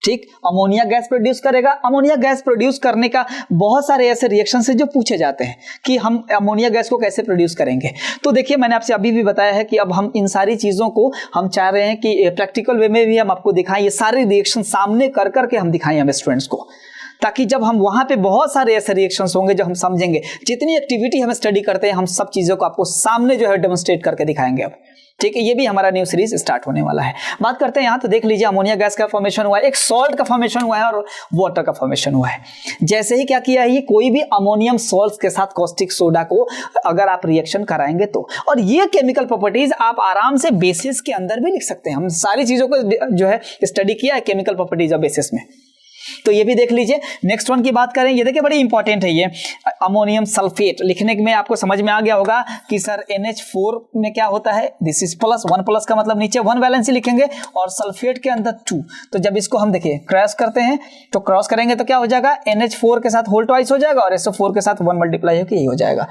ठीक, अमोनिया गैस प्रोड्यूस करेगा। अमोनिया गैस प्रोड्यूस करने का बहुत सारे ऐसे रिएक्शन से जो पूछे जाते हैं कि हम अमोनिया गैस को कैसे प्रोड्यूस करेंगे। तो देखिए मैंने आपसे अभी भी बताया है कि अब हम इन सारी चीज़ों को हम चाह रहे हैं कि प्रैक्टिकल वे में भी हम आपको दिखाएं, ये सारे रिएक्शन सामने कर करके हम दिखाएं हम स्टूडेंट्स को, ताकि जब हम वहां पे बहुत सारे ऐसे रिएक्शंस होंगे जो हम समझेंगे। जितनी एक्टिविटी हम स्टडी करते हैं हम सब चीज़ों को आपको सामने जो है डेमोन्स्ट्रेट करके दिखाएंगे अब, ठीक है। ये भी हमारा न्यू सीरीज स्टार्ट होने वाला है। बात करते हैं यहाँ, तो देख लीजिए अमोनिया गैस का फॉर्मेशन हुआ है, एक सॉल्ट का फॉर्मेशन हुआ है और वाटर का फॉर्मेशन हुआ है। जैसे ही क्या किया है, ये कोई भी अमोनियम सॉल्ट्स के साथ कॉस्टिक सोडा को अगर आप रिएक्शन कराएंगे तो, और ये केमिकल प्रॉपर्टीज आप आराम से बेसिस के अंदर भी लिख सकते हैं। हम सारी चीजों को जो है स्टडी किया है केमिकल प्रॉपर्टीज ऑफ बेसिस में, तो ये भी देख लीजिए। नेक्स्ट वन की बात करें, ये देखिए बड़ी इंपॉर्टेंट है, ये अमोनियम सल्फेट। लिखने में आपको समझ में आ गया होगा कि सर NH4 में क्या होता है, दिस इज प्लस, 1 प्लस का मतलब नीचे 1 वैलेंसी लिखेंगे और सल्फेट के अंदर 2। तो जब इसको हम देखिए क्रॉस करते हैं, तो क्रॉस करेंगे तो क्या हो जाएगा, NH4 के साथ होल ट्वाइस हो जाएगा और SO4 के साथ 1 मल्टीप्लाई होकर यही हो जाएगा।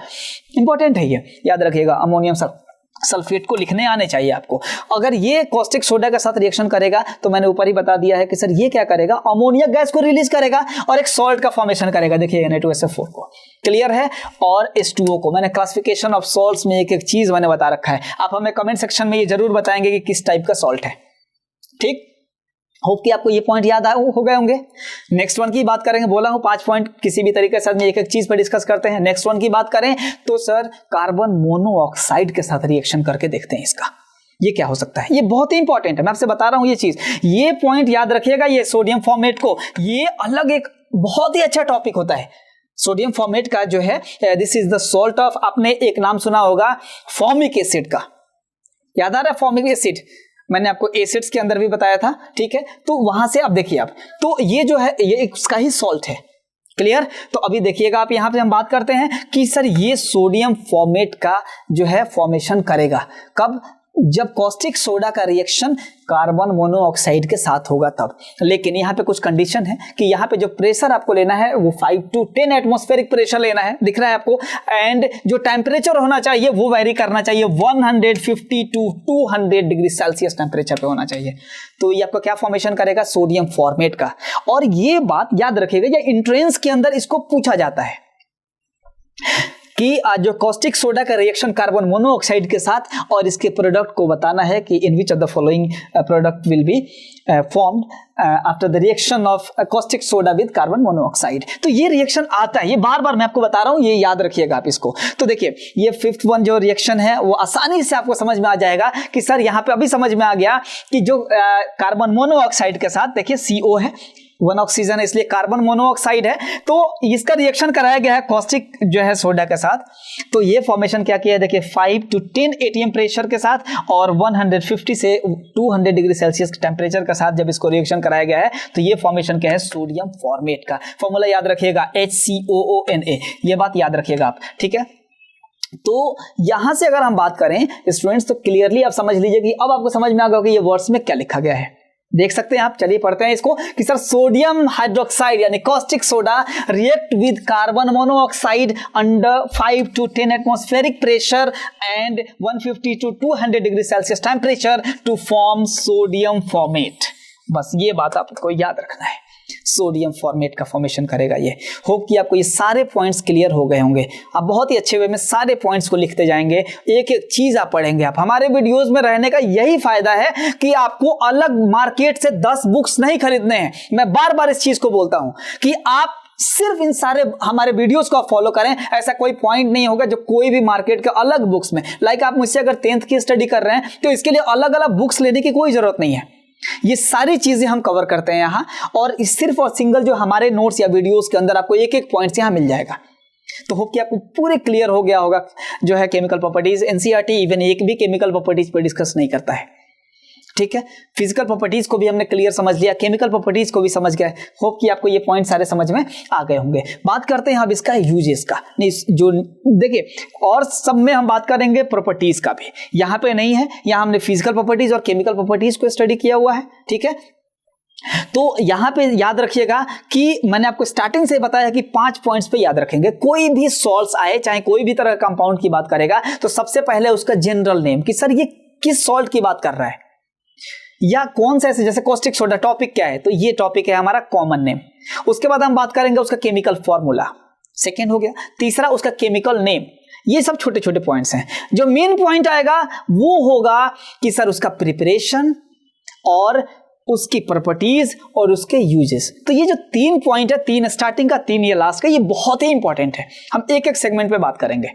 इंपॉर्टेंट है, ये याद रखिएगा। अमोनियम सल्फेट को लिखने आने चाहिए आपको। अगर ये कॉस्टिक सोडा के साथ रिएक्शन करेगा तो मैंने ऊपर ही बता दिया है कि सर ये क्या करेगा, अमोनिया गैस को रिलीज करेगा और एक सॉल्ट का फॉर्मेशन करेगा, देखिए Na2SO4 को। क्लियर है, और H2O को। मैंने क्लासिफिकेशन ऑफ सॉल्ट्स में एक एक चीज मैंने बता रखा है, आप हमें कमेंट सेक्शन में ये जरूर बताएंगे कि किस टाइप का सॉल्ट है, ठीक। होप कि आपको ये पॉइंट याद हो गए होंगे। नेक्स्ट वन की बात करेंगे, बोला हूं 5 पॉइंट किसी भी तरीके से एक एक चीज पर डिस्कस करते हैं। नेक्स्ट वन की बात करें तो सर कार्बन मोनोऑक्साइड के साथ रिएक्शन करके देखते हैं इसका, ये क्या हो सकता है। ये बहुत ही इंपॉर्टेंट है, मैं आपसे बता रहा हूं ये चीज, ये पॉइंट याद रखिएगा। ये सोडियम फॉर्मेट को, ये अलग एक बहुत ही अच्छा टॉपिक होता है सोडियम फॉर्मेट का जो है। This is the salt of, आपने एक नाम सुना होगा फॉर्मिक एसिड का, याद आ रहा है फॉर्मिक एसिड, मैंने आपको एसिड्स के अंदर भी बताया था, ठीक है। तो वहां से आप देखिए आप, तो ये जो है ये उसका ही सॉल्ट है। क्लियर, तो अभी देखिएगा आप, यहां पे हम बात करते हैं कि सर ये सोडियम फॉर्मेट का जो है फॉर्मेशन करेगा कब, जब कॉस्टिक सोडा का रिएक्शन कार्बन मोनोऑक्साइड के साथ होगा तब। लेकिन यहाँ पे कुछ कंडीशन है कि यहाँ पे जो प्रेशर आपको लेना है वो 5 to 10 एटमॉस्फेरिक प्रेशर लेना है, दिख रहा है आपको। एंड जो टेम्परेचर होना चाहिए वो वेरी करना चाहिए, 150 to 200 डिग्री सेल्सियस टेम्परेचर पे होना चाहिए। तो ये आपको क्या फॉर्मेशन करेगा, सोडियम फॉर्मेट का। और ये बात याद रखिएगा, ये एंट्रेंस के अंदर इसको पूछा जाता है कि जो कॉस्टिक सोडा का रिएक्शन कार्बन मोनोऑक्साइड के साथ और इसके प्रोडक्ट को बताना है कि in which of the following product will be formed after the reaction of caustic soda with carbon monoxide. तो ये रिएक्शन आता है, ये बार बार मैं आपको बता रहा हूं, ये याद रखिएगा आप इसको। तो देखिए ये 5th वन जो रिएक्शन है वो आसानी से आपको समझ में आ जाएगा कि सर यहाँ पे अभी समझ में आ गया कि जो कार्बन मोनोऑक्साइड के साथ देखिए CO है, 1 ऑक्सीजन है, इसलिए कार्बन मोनोऑक्साइड है। तो इसका रिएक्शन कराया गया है कॉस्टिक जो है सोडा के साथ। तो ये फॉर्मेशन क्या किया है, देखिए 5 to 10 atm प्रेशर के साथ और 150 से 200 डिग्री सेल्सियस टेम्परेचर के साथ जब इसको रिएक्शन कराया गया है तो ये फॉर्मेशन क्या है, सोडियम फॉर्मेट का। फॉर्मूला याद रखिएगा HCOONA, ये बात याद रखिएगा आप, ठीक है। तो यहां से अगर हम बात करें स्टूडेंट्स तो क्लियरली आप समझ लीजिए कि अब आपको समझ में आ गया कि ये वर्ड्स में क्या लिखा गया है। देख सकते हैं आप, चलिए पढ़ते हैं इसको कि सर सोडियम हाइड्रोक्साइड यानी caustic soda react with carbon monoxide under 5 to 10 atmospheric pressure and 150 to 200 degree Celsius temperature to form sodium formate. बस ये बात आपको याद रखना है, सोडियम फॉर्मेट का फॉर्मेशन करेगा ये। होप कि आपको ये सारे पॉइंट्स क्लियर हो गए होंगे। आप बहुत ही अच्छे वे में सारे पॉइंट्स को लिखते जाएंगे, एक एक चीज आप पढ़ेंगे। आप हमारे वीडियोस में रहने का यही फायदा है कि आपको अलग मार्केट से 10 बुक्स नहीं खरीदने हैं। मैं बार बार इस चीज को बोलता हूं कि आप सिर्फ इन सारे हमारे वीडियोस को आप फॉलो करें। ऐसा कोई पॉइंट नहीं होगा जो कोई भी मार्केट के अलग बुक्स में, लाइक आप मुझसे अगर 10th की स्टडी कर रहे हैं तो इसके लिए अलग अलग बुक्स लेने की कोई जरूरत नहीं है। ये सारी चीजें हम कवर करते हैं यहाँ, और इस सिर्फ और सिंगल जो हमारे नोट्स या वीडियोस के अंदर आपको एक एक पॉइंट्स यहाँ मिल जाएगा। तो होप कि आपको पूरे क्लियर हो गया होगा जो है केमिकल प्रॉपर्टीज। एनसीईआरटी इवन एक भी केमिकल प्रॉपर्टीज पर डिस्कस नहीं करता है, ठीक है, फिजिकल प्रॉपर्टीज को भी हमने क्लियर समझ लिया, केमिकल प्रॉपर्टीज को भी समझ गए। होप कि आपको ये पॉइंट सारे समझ में आ गए होंगे। बात करते हैं अब इसका यूजेस का, नहीं जो देखिए और सब में हम बात करेंगे प्रॉपर्टीज का भी, यहाँ पे नहीं है, यहाँ हमने फिजिकल प्रॉपर्टीज और केमिकल प्रॉपर्टीज को स्टडी किया हुआ है। ठीक है, तो यहां पे याद रखिएगा कि मैंने आपको स्टार्टिंग से बताया कि 5 पॉइंट्स पे याद रखेंगे। कोई भी सॉल्ट्स आए, चाहे कोई भी तरह का कंपाउंड की बात करेगा, तो सबसे पहले उसका जनरल नेम कि सर ये किस सॉल्ट की बात कर रहा है या कौन सा, ऐसे जैसे कॉस्टिक सोडा टॉपिक क्या है, तो ये टॉपिक है हमारा कॉमन नेम। उसके बाद हम बात करेंगे उसका केमिकल फॉर्मूला, सेकेंड हो गया। तीसरा उसका केमिकल नेम। ये सब छोटे छोटे पॉइंट्स हैं। जो मेन पॉइंट आएगा वो होगा कि सर उसका प्रिपरेशन और उसकी प्रॉपर्टीज और उसके यूजेस। तो ये जो 3 पॉइंट है, 3 स्टार्टिंग का, 3 ये लास्ट का, ये बहुत ही इंपॉर्टेंट है। हम एक एक सेगमेंट पे बात करेंगे।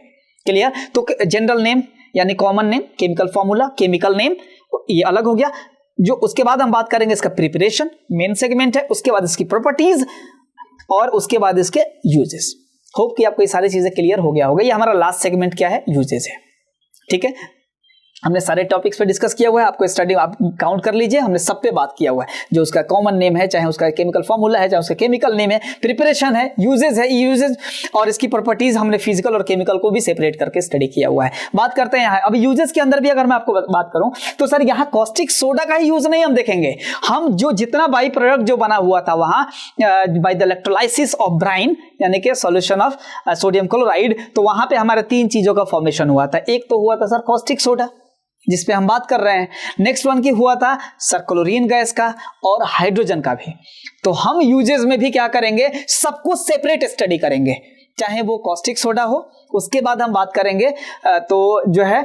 क्लियर? तो जनरल नेम यानी common name, chemical formula, chemical name, ये अलग हो गया। जो उसके बाद हम बात करेंगे इसका प्रिपरेशन, मेन सेगमेंट है। उसके बाद इसकी प्रॉपर्टीज और उसके बाद इसके यूजेस। होप कि आपको ये सारी चीजें क्लियर हो गया होगा। ये हमारा लास्ट सेगमेंट क्या है, यूजेस है। ठीक है, हमने सारे टॉपिक्स पे डिस्कस किया हुआ है। आपको स्टडी आप काउंट कर लीजिए, हमने सब पे बात किया हुआ है। जो उसका कॉमन नेम है, चाहे उसका केमिकल फॉर्मूला है, चाहे उसका केमिकल नेम है, प्रिपरेशन है, यूजेस है, यूजेस और इसकी प्रॉपर्टीज हमने फिजिकल और केमिकल को भी सेपरेट करके स्टडी किया हुआ है। बात करते हैं यहाँ अब यूजेस के अंदर भी अगर मैं आपको बात करूं तो सर यहाँ कॉस्टिक सोडा का ही यूज नहीं हम देखेंगे। हम जो जितना बाई प्रोडक्ट जो बना हुआ था वहां by the electrolysis of Bryan यानी कि सॉल्यूशन ऑफ सोडियम क्लोराइड, तो वहां पे हमारे 3 चीजों का फॉर्मेशन हुआ था। एक तो हुआ था सर कॉस्टिक सोडा जिसपे हम बात कर रहे हैं। नेक्स्ट वन की हुआ था सर क्लोरीन गैस का और हाइड्रोजन का भी। तो हम यूजेस में भी क्या करेंगे, सबको सेपरेट स्टडी करेंगे, चाहे वो कॉस्टिक सोडा हो। उसके बाद हम बात करेंगे तो जो है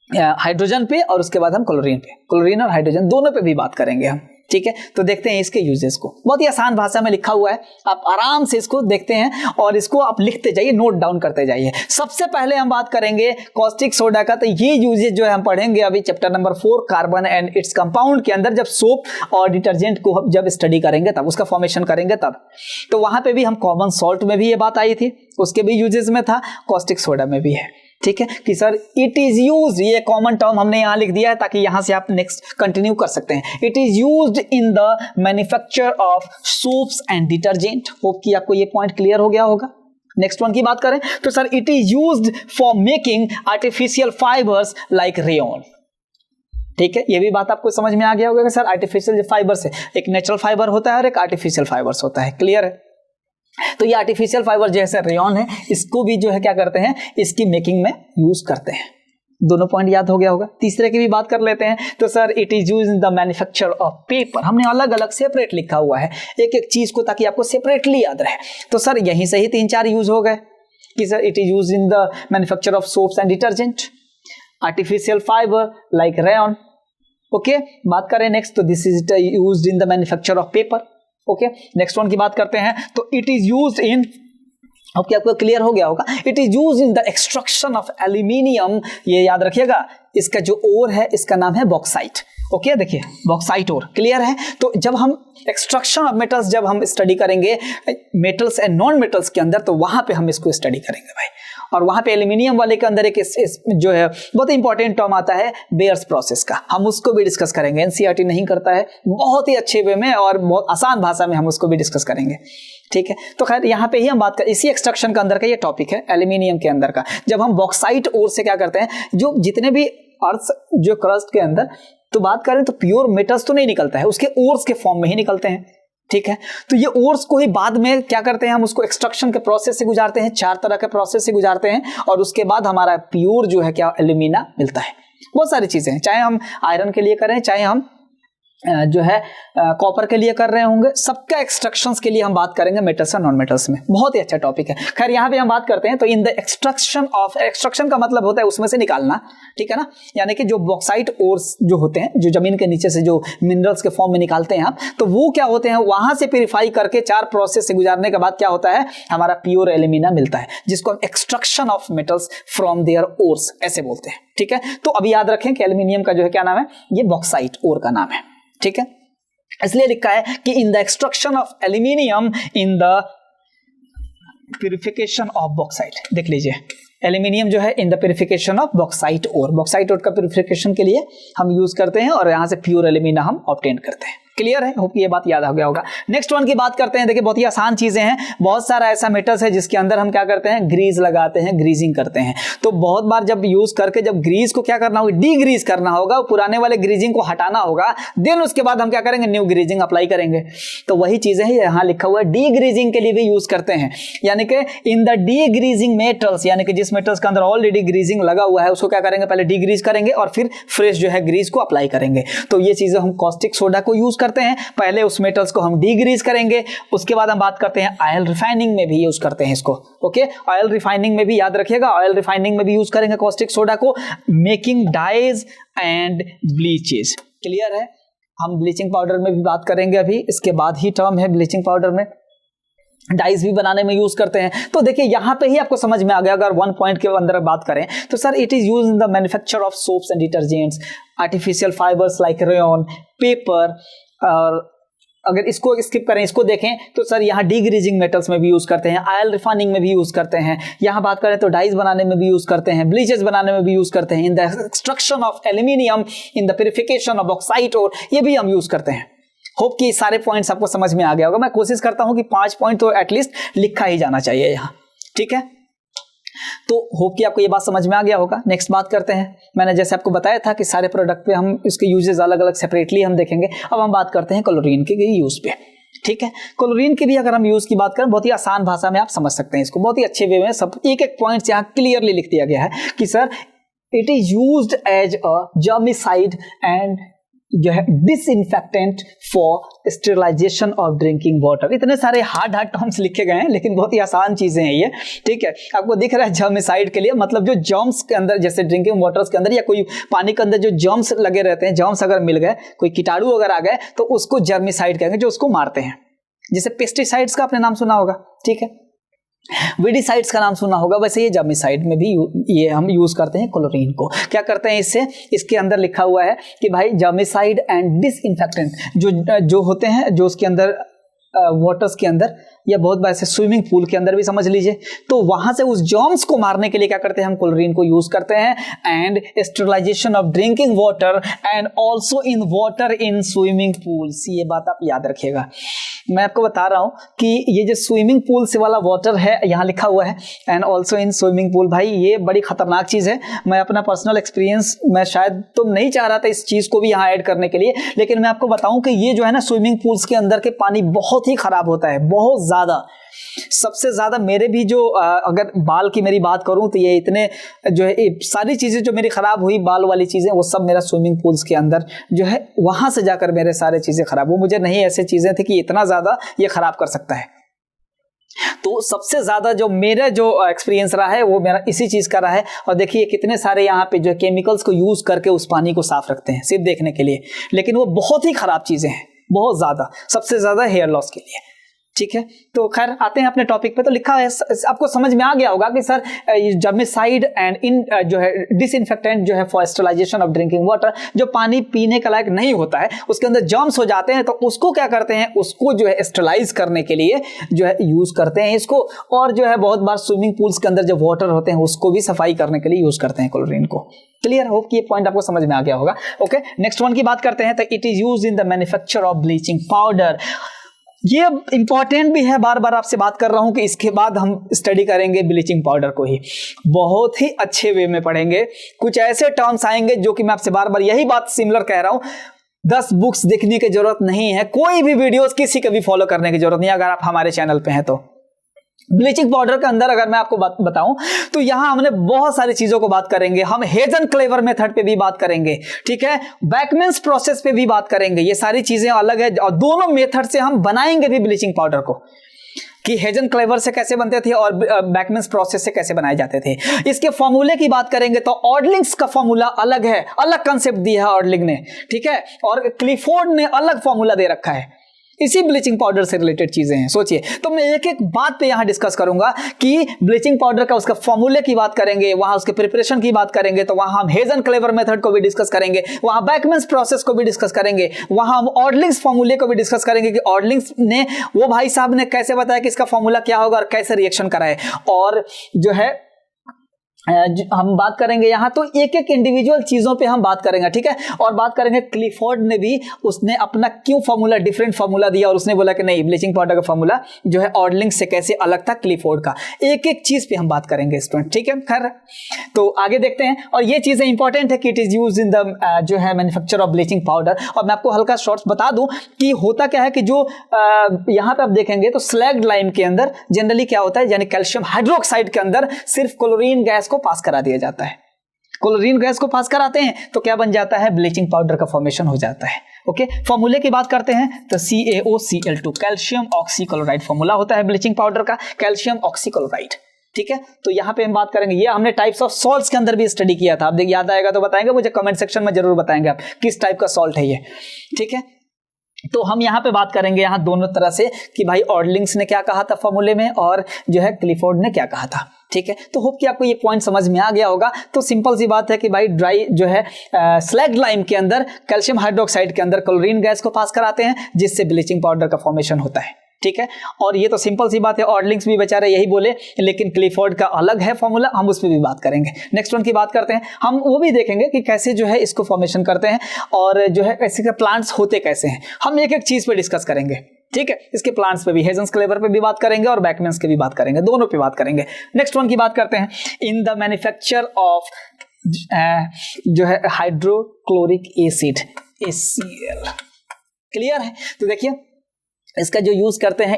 हाइड्रोजन पे और उसके बाद हम क्लोरीन पे, क्लोरीन और हाइड्रोजन दोनों पे भी बात करेंगे हम। ठीक है, तो देखते हैं इसके यूजेस को। बहुत ही आसान भाषा में लिखा हुआ है, आप आराम से इसको देखते हैं और इसको आप लिखते जाइए, नोट डाउन करते जाइए। सबसे पहले हम बात करेंगे कॉस्टिक सोडा का। तो ये यूजेस जो है हम पढ़ेंगे अभी chapter number 4 carbon and its compound के अंदर, जब सोप और डिटर्जेंट को हम जब स्टडी करेंगे तब उसका फॉर्मेशन करेंगे तब। तो वहां पे भी हम कॉमन सॉल्ट में भी ये बात आई थी, उसके भी यूजेस में था, कॉस्टिक सोडा में भी है। ठीक है कि सर इट इज यूज्ड, ये कॉमन टर्म हमने यहां लिख दिया है ताकि यहां से आप नेक्स्ट कंटिन्यू कर सकते हैं। It is used in the manufacture of soaps and detergent. Hope कि आपको ये पॉइंट क्लियर हो गया होगा। नेक्स्ट वन की बात करें तो sir it is used for making artificial fibres like rayon. ठीक है, ये भी बात आपको समझ में आ गया होगा कि सर आर्टिफिशियल फाइबर से एक नेचुरल फाइबर होता है और एक आर्टिफिशियल फाइबर्स होता है। क्लियर है? तो ये आर्टिफिशियल फाइबर जैसे रेयन है, इसको भी जो है क्या करते हैं, इसकी मेकिंग में यूज करते हैं। दोनों पॉइंट याद हो गया होगा। तीसरे की भी बात कर लेते हैं तो sir it is used in the manufacture of paper. हमने अलग अलग सेपरेट लिखा हुआ है एक एक चीज को ताकि आपको सेपरेटली याद रहे। तो सर यहीं से ही 3-4 यूज हो गए कि sir it is used in the manufacture of soaps and detergent, artificial fibre like rayon. Okay, बात करें नेक्स्ट तो this is used in the manufacture of paper. Okay, next one की बात करते हैं तो it is used in, okay आपको clear हो गया होगा, it is used in the extraction of aluminium. ये याद रखिएगा, इसका जो ओर है इसका नाम है बॉक्साइट। ओके, देखिए बॉक्साइट ओर, क्लियर है? तो जब हम एक्सट्रैक्शन ऑफ मेटल्स जब हम स्टडी करेंगे मेटल्स एंड नॉन मेटल्स के अंदर, तो वहां पे हम इसको स्टडी करेंगे भाई। और वहां पे एल्यूमिनियम वाले के अंदर एक जो है बहुत इंपॉर्टेंट टर्म आता है बेयर्स प्रोसेस का, हम उसको भी डिस्कस करेंगे। एनसीईआरटी नहीं करता है, बहुत ही अच्छे वे में और बहुत आसान भाषा में हम उसको भी डिस्कस करेंगे। ठीक है, तो खैर यहाँ पे ही हम बात कर, इसी एक्सट्रैक्शन के अंदर का ये टॉपिक है एल्यूमिनियम के अंदर का। जब हम बॉक्साइट ओर से क्या करते हैं, जो जितने भी अर्थ जो क्रस्ट के अंदर तो बात करें तो प्योर मेटल्स तो नहीं निकलता है, उसके ओर्स के फॉर्म में ही निकलते हैं। ठीक है, तो ये ओर्स को ही बाद में क्या करते हैं, हम उसको एक्सट्रैक्शन के प्रोसेस से गुजारते हैं, 4 तरह के प्रोसेस से गुजारते हैं और उसके बाद हमारा प्योर जो है क्या एल्यूमिना मिलता है। बहुत सारी चीजें हैं, चाहे हम आयरन के लिए करें, चाहे हम जो है कॉपर के लिए कर रहे होंगे, सबका एक्सट्रैक्शंस के लिए हम बात करेंगे मेटल्स और नॉन मेटल्स में। बहुत ही अच्छा टॉपिक है। खैर यहाँ पे हम बात करते हैं तो इन द एक्सट्रैक्शन ऑफ, एक्सट्रैक्शन का मतलब होता है उसमें से निकालना, ठीक है ना, यानी कि जो बॉक्साइट ओर्स जो होते हैं, जो जमीन के नीचे से जो मिनरल्स के फॉर्म में निकालते हैं आप, तो वो क्या होते हैं, वहां से प्यूरिफाई करके 4 प्रोसेस से गुजारने के बाद क्या होता है, हमारा प्योर एल्यूमिना मिलता है, जिसको हम extraction of metals from their ores ऐसे बोलते हैं। ठीक है, तो अभी याद रखें कि एल्यूमिनियम का जो है क्या नाम है, ये बॉक्साइट ओर का नाम है। ठीक है, इसलिए लिखा है कि in the extraction of aluminium in the purification of bauxite. देख लीजिए, एल्यूमिनियम जो है in the purification of bauxite ore, bauxite ore का प्यूरिफिकेशन के लिए हम यूज करते हैं और यहाँ से प्योर एल्यूमिना हम ऑब्टेन करते हैं। क्लियर है, होप ये बात याद आ गया होगा। नेक्स्ट वन की बात करते हैं। देखिए बहुत ही आसान चीजें हैं, बहुत सारा ऐसा मेटल्स है जिसके अंदर हम क्या करते हैं, ग्रीज लगाते हैं, ग्रीजिंग करते हैं। तो बहुत बार जब यूज करके जब ग्रीज को क्या करना होगा, डी ग्रीज करना होगा, पुराने वाले ग्रीजिंग को हटाना होगा, देन उसके बाद हम क्या करेंगे, न्यू ग्रीजिंग अप्लाई करेंगे। तो वही चीजें हैं यहाँ लिखा हुआ है, डी ग्रीजिंग के लिए भी यूज करते हैं, यानी कि in the D greasing metals, यानी कि जिस मेटल्स के अंदर ऑलरेडी ग्रीजिंग लगा हुआ है उसको क्या करेंगे, पहले डी ग्रीज करेंगे और फिर फ्रेश जो है ग्रीज को अप्लाई करेंगे। तो ये चीजें हम कॉस्टिक सोडा को यूज करते हैं, पहले उस मेटल्स को हम डीग्रीज करेंगे, उसके बाद हम बात करते हैं ऑयल रिफाइनिंग में भी यूज करते हैं इसको। ओके, ऑयल रिफाइनिंग में भी याद रखिएगा, ऑयल रिफाइनिंग में भी यूज करेंगे कॉस्टिक सोडा को, making dyes and bleaches. Clear है, हम ब्लीचिंग पाउडर में भी बात करेंगे अभी, इसके बाद ही टर्म है ब्लीचिंग पाउडर में, डाइज भी बनाने में यूज करते हैं। तो देखिए यहां पे ही आपको समझ में आ गया, अगर वन पॉइंट के अंदर बात करें तो sir it is used in the manufacture of soaps and detergents, artificial fibres like rayon, paper, और अगर इसको स्किप करें, इसको देखें तो सर यहाँ डीग्रीजिंग मेटल्स में भी यूज करते हैं, ऑयल रिफाइनिंग में भी यूज करते हैं, यहाँ बात करें तो डाइज बनाने में भी यूज करते हैं, ब्लीचेस बनाने में भी यूज करते हैं, इन the extraction of aluminium, in the purification of bauxite और ये भी हम यूज करते हैं। होप कि सारे पॉइंट्स आपको समझ में आ गया होगा। मैं कोशिश करता हूं कि 5 पॉइंट तो एटलीस्ट लिखा ही जाना चाहिए यहाँ, ठीक है। तो होप कि आपको ये बात समझ में आ गया होगा। नेक्स्ट बात करते हैं, मैंने जैसे आपको बताया था कि सारे प्रोडक्ट पे हम इसके यूजेस अलग अलग सेपरेटली हम देखेंगे। अब हम बात करते हैं क्लोरीन के यूज पे, ठीक है। क्लोरीन की भी अगर हम यूज की बात करें, बहुत ही आसान भाषा में आप समझ सकते हैं इसको, बहुत ही अच्छे वे में सब एक एक पॉइंट यहाँ क्लियरली लिख दिया गया है कि sir it is used as a germicide and जो है disinfectant for sterilisation of drinking water. इतने सारे हार्ड टर्म्स लिखे गए हैं लेकिन बहुत ही आसान चीजें हैं ये, ठीक है। आपको दिख रहा है जर्मिसाइड के लिए मतलब जो जर्म्स के अंदर, जैसे ड्रिंकिंग वाटर्स के अंदर या कोई पानी के अंदर जो जर्म्स लगे रहते हैं, जर्म्स अगर मिल गए, कोई कीटाणु अगर आ गए तो उसको जर्मिसाइड कहेंगे, जो उसको मारते हैं। जैसे पेस्टिसाइड्स का आपने नाम सुना होगा, ठीक है, वीडिसाइड्स का नाम सुना होगा, वैसे ये जर्मिसाइड में भी ये हम यूज करते हैं क्लोरीन को। क्या करते हैं इससे, इसके अंदर लिखा हुआ है कि भाई जर्मिसाइड एंड डिसइंफेक्टेंट जो होते हैं, जो उसके अंदर वाटर्स के अंदर या बहुत बार से स्विमिंग पूल के अंदर भी समझ लीजिए, तो वहां से उस जर्म्स को मारने के लिए क्या करते हैं, हम क्लोरीन को यूज करते हैं। And sterilisation of drinking water and also in water in swimming pools, ये बात आप याद रखिएगा। मैं आपको बता रहा हूं कि ये जो स्विमिंग पूल से वाला वाटर है, यहाँ लिखा हुआ है and also in swimming pool, भाई ये बड़ी खतरनाक चीज है। मैं अपना पर्सनल एक्सपीरियंस, मैं शायद तो नहीं चाह रहा था इस चीज को भी यहाँ ऐड करने के लिए, लेकिन मैं आपको बताऊं कि ये जो है ना स्विमिंग पूल्स के अंदर के पानी बहुत ही खराब होता है, बहुत ज्यादा। सबसे ज्यादा मेरे भी जो अगर बाल की मेरी बात करूं तो ये इतने जो है सारी चीजें जो मेरी खराब हुई, बाल वाली चीजें, वो सब मेरा स्विमिंग पूल्स के अंदर जो है वहां से जाकर मेरे सारे चीजें खराब। वो मुझे नहीं ऐसे चीजें थी कि इतना ज्यादा ये खराब कर सकता है। तो सबसे ज्यादा जो मेरा जो एक्सपीरियंस रहा है वो मेरा इसी चीज का रहा है। और देखिए कितने सारे यहाँ पे जो केमिकल्स को यूज करके उस पानी को साफ रखते हैं सिर्फ देखने के लिए, लेकिन वो बहुत ही खराब चीजें हैं, बहुत ज्यादा, सबसे ज्यादा हेयर लॉस के लिए, ठीक है। तो खैर आते हैं अपने टॉपिक पे। तो लिखा है, आपको समझ में आ गया होगा कि सर जर्मिसाइड एंड इन जो है डिसइंफेक्टेंट जो है for sterilisation of drinking water, जो पानी पीने के लायक नहीं होता है, उसके अंदर जर्म्स हो जाते हैं, तो उसको क्या करते हैं, उसको जो है स्टेरिलाइज करने के लिए जो है यूज करते हैं इसको। और जो है बहुत बार स्विमिंग पूल्स के अंदर जो वाटर होते हैं उसको भी सफाई करने के लिए यूज करते हैं क्लोरीन को। क्लियर, होप कि ये पॉइंट आपको समझ में आ गया होगा। ओके, नेक्स्ट वन की बात करते हैं। तो it is used in the manufacture of bleaching powder. ये इंपॉर्टेंट भी है, बार बार आपसे बात कर रहा हूं कि इसके बाद हम स्टडी करेंगे ब्लीचिंग पाउडर को ही, बहुत ही अच्छे वे में पढ़ेंगे। कुछ ऐसे टर्म्स आएंगे जो कि मैं आपसे बार बार यही बात सिमिलर कह रहा हूं, 10 बुक्स देखने की जरूरत नहीं है, कोई भी वीडियोस किसी का भी फॉलो करने की जरूरत नहीं है अगर आप हमारे चैनल पे हैं तो। ब्लीचिंग पाउडर के अंदर अगर मैं आपको बताऊं तो यहां हमने बहुत सारी चीजों को बात करेंगे। हम हेजन-क्लेवर मेथड पे भी बात करेंगे, ठीक है, बैकमैन्स प्रोसेस पे भी बात करेंगे। ये सारी चीजें अलग है और दोनों मेथड से हम बनाएंगे भी ब्लीचिंग पाउडर को, कि हेजन-क्लेवर से कैसे बनते थे और बैकमैन्स प्रोसेस से कैसे बनाए जाते थे। इसके फॉर्मूले की बात करेंगे तो ऑर्डलिंग्स का फॉर्मूला अलग है, अलग कंसेप्ट दिया है ऑर्डलिंग ने, ठीक है, और क्लिफोर्ड ने अलग फॉर्मूला दे रखा है। इसी ब्लीचिंग पाउडर से रिलेटेड चीजें हैं, सोचिए। तो मैं एक एक बात पे यहां डिस्कस करूंगा कि ब्लीचिंग पाउडर का उसका फॉर्मूले की बात करेंगे, वहां उसके प्रिपरेशन की बात करेंगे, तो वहां हम हेजन-क्लेवर मेथड को भी डिस्कस करेंगे, वहां बैकमैन्स प्रोसेस को भी डिस्कस करेंगे, वहां हम ऑर्डलिंग्स फॉर्मूले को भी डिस्कस करेंगे कि ऑर्डलिंग्स ने, वो भाई साहब ने कैसे बताया कि इसका फॉर्मूला क्या होगा और कैसे रिएक्शन कराए। और जो है हम बात करेंगे यहाँ तो एक एक इंडिविजुअल चीजों पे हम बात करेंगे, ठीक है। और बात करेंगे क्लिफोर्ड ने भी, उसने अपना क्यों फार्मूला, डिफरेंट फार्मूला दिया और उसने बोला कि नहीं ब्लीचिंग पाउडर का फार्मूला जो है ऑर्डलिंग से कैसे अलग था क्लिफोर्ड का। एक एक चीज पे हम बात करेंगे स्टूडेंट, ठीक है। खैर तो आगे देखते हैं। और ये चीजें इंपॉर्टेंट है कि it is use in the जो है मैन्युफैक्चर ऑफ ब्लीचिंग पाउडर। और मैं आपको हल्का शॉर्ट्स बता दूं कि होता क्या है कि जो यहाँ पे आप देखेंगे तो स्लैग्ड लाइम के अंदर जनरली क्या होता है, यानी कैल्शियम हाइड्रोक्साइड के अंदर सिर्फ क्लोरीन गैस को पास करा दिया जाता है। क्लोरीन गैस को पास कराते हैं तो क्या बन जाता है, ब्लीचिंग पाउडर का फॉर्मेशन हो जाता है। ओके, फॉर्मूले की बात करते हैं तो CaOCl2 कैल्शियम ऑक्सीक्लोराइड फॉर्मूला होता है ब्लीचिंग पाउडर का, कैल्शियम ऑक्सीक्लोराइड, ठीक है। तो यहाँ पे हम बात करेंगे, ये हमने टाइप्स ऑफ सॉल्ट्स के अंदर भी स्टडी किया था। आप देखिए याद आएगा तो बताएंगे, मुझे कमेंट सेक्शन में जरूर बताएंगे आप किस टाइप का सॉल्ट है ये, ठीक है। तो हम यहाँ पे बात करेंगे यहाँ दोनों तरह से कि भाई ऑर्डलिंग्स ने क्या कहा था फॉर्मूले में और जो है क्लिफोर्ड ने क्या कहा था, ठीक है। तो होप कि आपको ये पॉइंट समझ में आ गया होगा। तो सिंपल सी बात है कि भाई ड्राई जो है स्लैग्ड लाइम के अंदर कैल्शियम हाइड्रोक्साइड के अंदर क्लोरीन गैस को पास कराते हैं जिससे ब्लीचिंग पाउडर का फॉर्मेशन होता है, ठीक है। और ये तो सिंपल सी बात है, ऑर्डलिंग्स भी बेचारे यही बोले, लेकिन क्लिफोर्ड का अलग है फॉर्मूला, हम उस पर भी बात करेंगे। नेक्स्ट वन की बात करते हैं, हम वो भी देखेंगे कि कैसे जो है इसको फॉर्मेशन करते हैं और जो है ऐसे प्लांट्स होते कैसे हैं। हम एक एक चीज पे डिस्कस करेंगे, ठीक है। इसके प्लांट्स पे भी, हेजन्स क्लेवर पे भी बात करेंगे और बैकमेंस के भी बात करेंगे, दोनों पे बात करेंगे। नेक्स्ट वन की बात करते हैं, इन द मैन्युफैक्चर ऑफ जो है हाइड्रोक्लोरिक एसिड HCl, क्लियर है। तो देखिए इसका जो यूज करते हैं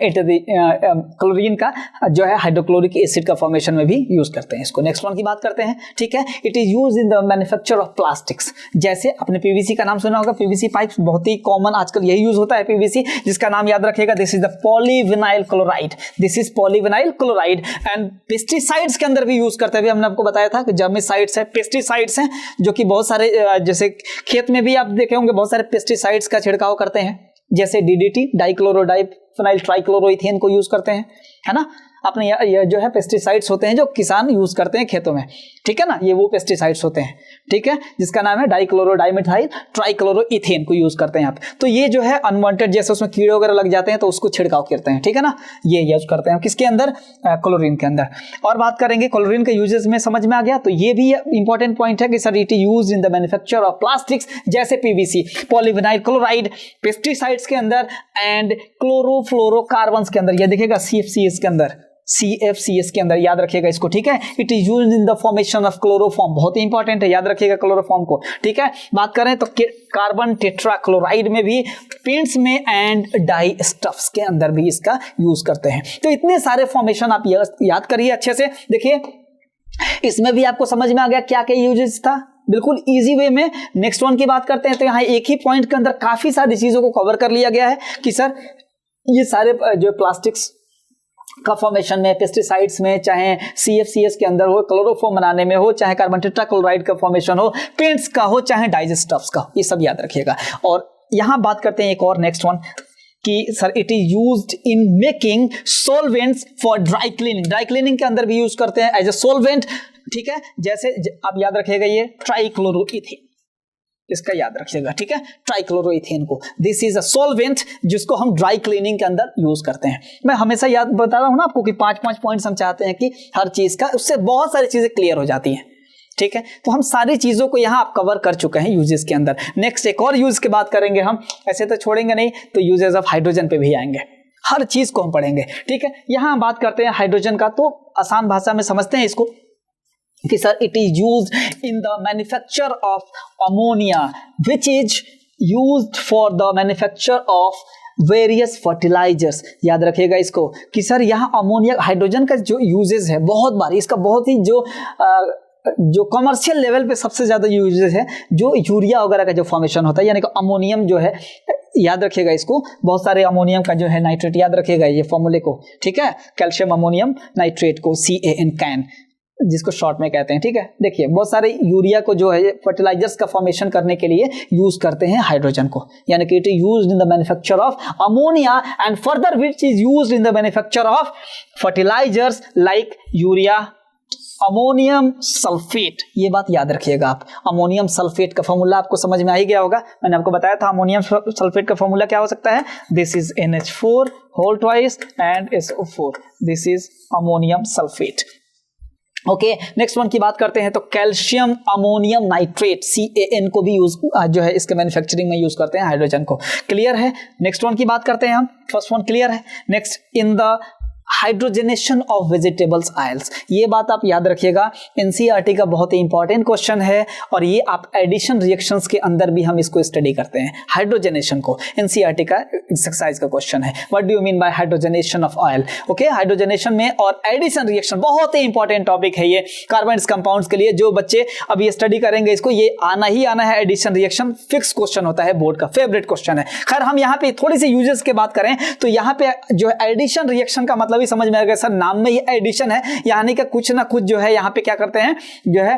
क्लोरीन का जो है हाइड्रोक्लोरिक एसिड का फॉर्मेशन में भी यूज करते हैं इसको। नेक्स्ट वन की बात करते हैं, ठीक है। It is use in the manufacture of plastics, जैसे आपने पीवीसी का नाम सुना होगा, पीवीसी पाइप्स बहुत ही कॉमन आजकल यही यूज होता है पीवीसी, जिसका नाम याद रखिएगा, this is the polyvinyl chloride, this is polyvinyl chloride. And pesticides के अंदर भी यूज करते हैं, हमने आपको बताया था कि जर्मिसाइड्स है, पेस्टिसाइड्स हैं, जो कि बहुत सारे जैसे खेत में भी आप देखे होंगे बहुत सारे पेस्टिसाइड्स का छिड़काव करते हैं, जैसे DDT डाइक्लोरोडाइफेनाइल ट्राइक्लोरोइथेन को यूज करते हैं, है ना। अपने ये जो है पेस्टिसाइड्स होते हैं जो किसान यूज करते हैं खेतों में, ठीक है ना, ये वो पेस्टिसाइड्स होते हैं, ठीक है, जिसका नाम है डाइक्लोरोडाइमेथाइल ट्राइक्लोरोइथेन को यूज करते हैं आप। तो ये जो है अनवांटेड जैसे उसमें कीड़े वगैरह लग जाते हैं तो उसको छिड़काव करते हैं, ठीक है ना, ये यूज करते हैं किसके अंदर, क्लोरीन के अंदर। और बात करेंगे क्लोरीन के यूजेस में, समझ में आ गया। तो ये भी इंपॉर्टेंट पॉइंट है कि sir it is used in the manufacture of plastics, जैसे PVC, पॉलीविनाइल क्लोराइड पेस्टिसाइड्स के अंदर एंड क्लोरोफ्लोरोकार्बन्स के अंदर, ये देखिएगा CFCs के अंदर, CFCs के अंदर, याद रखिएगा इसको, ठीक है। It is used in the formation of chloroform, बहुत ही इंपॉर्टेंट है, याद रखिएगा क्लोरोफॉर्म को, ठीक है। बात करें तो कार्बन टेट्राक्लोराइड में भी, पेंट्स में एंड डाई स्टफ्स के अंदर भी इसका यूज करते हैं। तो इतने सारे फॉर्मेशन आप याद करिए अच्छे से। देखिए इसमें भी आपको समझ में आ गया क्या क्या यूजेस था, बिल्कुल इजी वे में। नेक्स्ट वन की बात करते हैं तो यहाँ एक ही पॉइंट के अंदर काफी सारी चीजों को कवर कर लिया गया है कि सर ये सारे जो प्लास्टिक्स का फॉर्मेशन में, पेस्टिसाइड्स में, चाहे CFCs के अंदर हो, क्लोरोफॉर्म बनाने में हो, चाहे कार्बन टेट्राक्लोराइड का फॉर्मेशन हो, पेंट्स का हो, चाहे डाइजेस्टफ्स का, ये सब याद रखिएगा। और यहां बात करते हैं एक और नेक्स्ट वन कि sir it is used in making solvents for dry cleaning, dry cleaning के अंदर भी यूज करते हैं एज ए सॉल्वेंट, ठीक है। जैसे आप याद रखिएगा ये ट्राइक्लोरोइथेन, इसका याद रखिएगा, ठीक है, ट्राइक्लोरोइथेन को, दिस इज अ सॉल्वेंट जिसको हम ड्राई क्लीनिंग के अंदर यूज करते हैं। मैं हमेशा याद बता रहा हूं ना आपको कि 5-5 पॉइंट्स हम चाहते हैं कि हर चीज का, उससे बहुत सारी चीजें क्लियर हो जाती हैं, ठीक है। तो हम सारी चीजों को यहाँ आप कवर कर चुके हैं यूजेस के अंदर। नेक्स्ट एक और यूज की बात करेंगे हम, ऐसे तो छोड़ेंगे नहीं, तो यूजेस ऑफ हाइड्रोजन पे भी आएंगे, हर चीज को हम पढ़ेंगे, ठीक है। यहाँ हम बात करते हैं हाइड्रोजन का, तो आसान भाषा में समझते हैं इसको कि sir it is used in the manufacture of ammonia which is used for the manufacture of various fertilisers. याद रखिएगा इसको कि सर यहाँ अमोनिया, हाइड्रोजन का जो यूजेस है बहुत बार, इसका बहुत ही जो कमर्शियल लेवल पे सबसे ज्यादा यूजेस है, जो यूरिया वगैरह का जो फॉर्मेशन होता है, यानी कि अमोनियम जो है, याद रखिएगा इसको, बहुत सारे अमोनियम का जो है नाइट्रेट, याद रखिएगा ये फॉर्मूले को, ठीक है, कैल्शियम अमोनियम नाइट्रेट को, CAN, जिसको शॉर्ट में कहते हैं, ठीक है। देखिए बहुत सारे यूरिया को जो है फर्टिलाइजर्स का फॉर्मेशन करने के लिए यूज करते हैं हाइड्रोजन को, यानी कि it is used in the manufacture of ammonia and further which is used in the manufacture of fertilisers like urea, ammonium sulphate. ये बात याद रखिएगा आप, अमोनियम सल्फेट का फॉर्मूला आपको समझ में आ ही गया होगा, मैंने आपको बताया था अमोनियम सल्फेट का फॉर्मूला क्या हो सकता है, this is NH4 whole twice and SO4, this is ammonium sulphate. Okay, next one की बात करते हैं तो कैल्शियम अमोनियम नाइट्रेट CaN को भी यूज जो है इसके मैन्युफैक्चरिंग में यूज करते हैं हाइड्रोजन को। क्लियर है। नेक्स्ट वन की बात करते हैं हम, फर्स्ट वन क्लियर है। Next, in the hydrogenation of vegetables oils, ये बात आप याद रखिएगा, एनसीईआरटी का बहुत ही इंपॉर्टेंट क्वेश्चन है और ये आप एडिशन रिएक्शंस के अंदर भी हम इसको स्टडी करते हैं हाइड्रोजनेशन को। एनसीईआरटी का एक्सरसाइज का क्वेश्चन है, what do you mean by hydrogenation of oil. Okay, hydrogenation में और एडिशन रिएक्शन बहुत ही इंपॉर्टेंट टॉपिक है ये कार्बन्स कंपाउंड्स के लिए। जो बच्चे अभी स्टडी करेंगे इसको, ये आना ही आना है। एडिशन रिएक्शन फिक्स क्वेश्चन होता है, बोर्ड का फेवरेट क्वेश्चन है। खैर, हम यहाँ पे थोड़ी सी यूजेस की बात करें तो यहाँ पे जो एडिशन रिएक्शन का मतलब भी समझ में आ गया, सर नाम में ही एडिशन है, यानी कि कुछ ना कुछ जो है यहाँ पे क्या करते हैं, जो है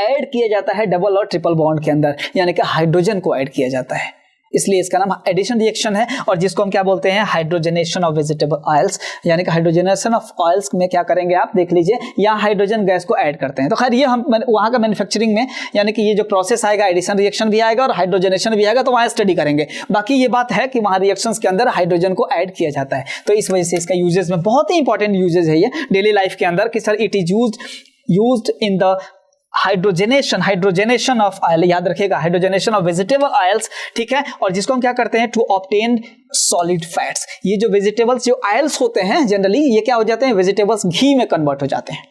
ऐड किया जाता है डबल और ट्रिपल बॉन्ड के अंदर, यानी कि हाइड्रोजन को ऐड किया जाता है, इसलिए इसका नाम एडिशन रिएक्शन है। और जिसको हम क्या बोलते हैं, हाइड्रोजनेशन ऑफ वेजिटेबल ऑयल्स, यानी कि हाइड्रोजनेशन ऑफ ऑयल्स में क्या करेंगे आप देख लीजिए, यहाँ हाइड्रोजन गैस को ऐड करते हैं। तो खैर ये हम वहाँ का मैन्युफैक्चरिंग में, यानी कि ये जो प्रोसेस आएगा, एडिशन रिएक्शन भी आएगा और हाइड्रोजनेशन भी आएगा, तो वहाँ स्टडी करेंगे। बाकी ये बात है कि वहाँ रिएक्शंस के अंदर हाइड्रोजन को ऐड किया जाता है, तो इस वजह से इसका यूजेस में बहुत ही इंपॉर्टेंट यूजेस है ये डेली लाइफ के अंदर कि sir it is used in the hydrogenation of oil, याद रखिएगा, हाइड्रोजनेशन ऑफ वेजिटेबल ऑयल्स, ठीक है। और जिसको हम क्या करते हैं, टू ऑब्टेन सॉलिड फैट्स, ये जो वेजिटेबल्स जो ऑयल्स होते हैं जनरली ये क्या हो जाते हैं, वेजिटेबल्स घी में कन्वर्ट हो जाते हैं।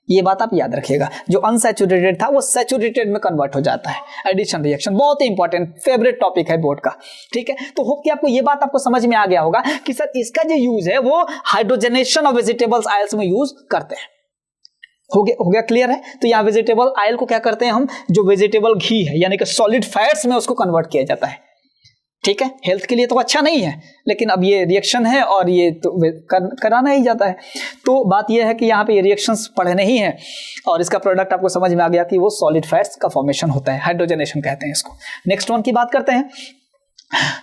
ये बात आप याद रखिएगा, जो अनसैचुरेटेड था वो सैचुरेटेड में कन्वर्ट हो जाता है। एडिशन रिएक्शन बहुत ही इंपॉर्टेंट फेवरेट टॉपिक है बोर्ड का, ठीक है। तो होप कि आपको ये बात आपको समझ में आ गया होगा कि सर इसका जो यूज है वो हाइड्रोजनेशन ऑफ वेजिटेबल्स ऑयल्स में यूज करते हैं। हो गया क्लियर है। तो यहाँ वेजिटेबल ऑयल को क्या करते हैं हम, जो वेजिटेबल घी है यानी कि सॉलिड फैट्स में उसको कन्वर्ट किया जाता है, ठीक है। हेल्थ के लिए तो अच्छा नहीं है, लेकिन अब ये रिएक्शन है और ये तो कराना ही जाता है। तो बात ये है कि यहाँ पे ये रिएक्शंस पढ़ने ही है और इसका प्रोडक्ट आपको समझ में आ गया कि वो सॉलिड फैट्स का फॉर्मेशन होता है, हाइड्रोजनेशन कहते हैं इसको। नेक्स्ट वन की बात करते हैं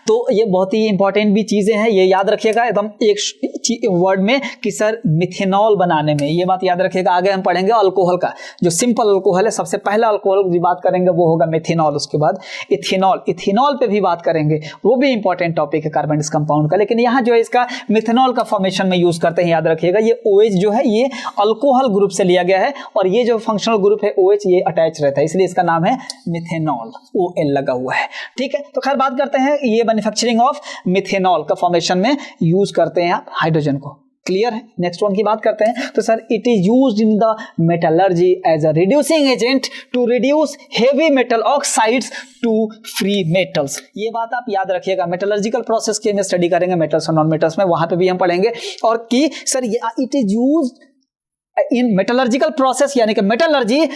तो ये बहुत ही इंपॉर्टेंट भी चीजें हैं, ये याद रखिएगा एकदम एक वर्ड में कि सर मिथेनॉल बनाने में, ये बात याद रखिएगा। आगे हम पढ़ेंगे अल्कोहल का, जो सिंपल अल्कोहल है, सबसे पहला अल्कोहल की बात करेंगे वो होगा मिथेनॉल, उसके बाद इथेनॉल, इथेनॉल पे भी बात करेंगे, वो भी इंपॉर्टेंट टॉपिक है कार्बनिक कंपाउंड का। लेकिन यहाँ जो है इसका मिथेनॉल का फॉर्मेशन में यूज करते हैं, याद रखिएगा। ये OH जो है ये अल्कोहल ग्रुप से लिया गया है और ये जो फंक्शनल ग्रुप है OH ये अटैच रहता है, इसलिए इसका नाम है मिथेनॉल, OL लगा हुआ है, ठीक है। तो खैर बात करते हैं, ये मैन्युफैक्चरिंग ऑफ मिथेनॉल का फॉर्मेशन में यूज करते हैं आप हाइड्रोजन को, क्लियर है। नेक्स्ट वन की बात करते हैं तो sir it is used in the metallurgy as a reducing agent to reduce heavy metal oxides to free metals. ये बात आप याद रखिएगा, मेटलर्जिकल प्रोसेस के में स्टडी करेंगे, मेटल्स और नॉन मेटल्स में, वहां पे भी हम पढ़ेंगे। और कि sir it is used in metallurgical process यानी कि metallurgy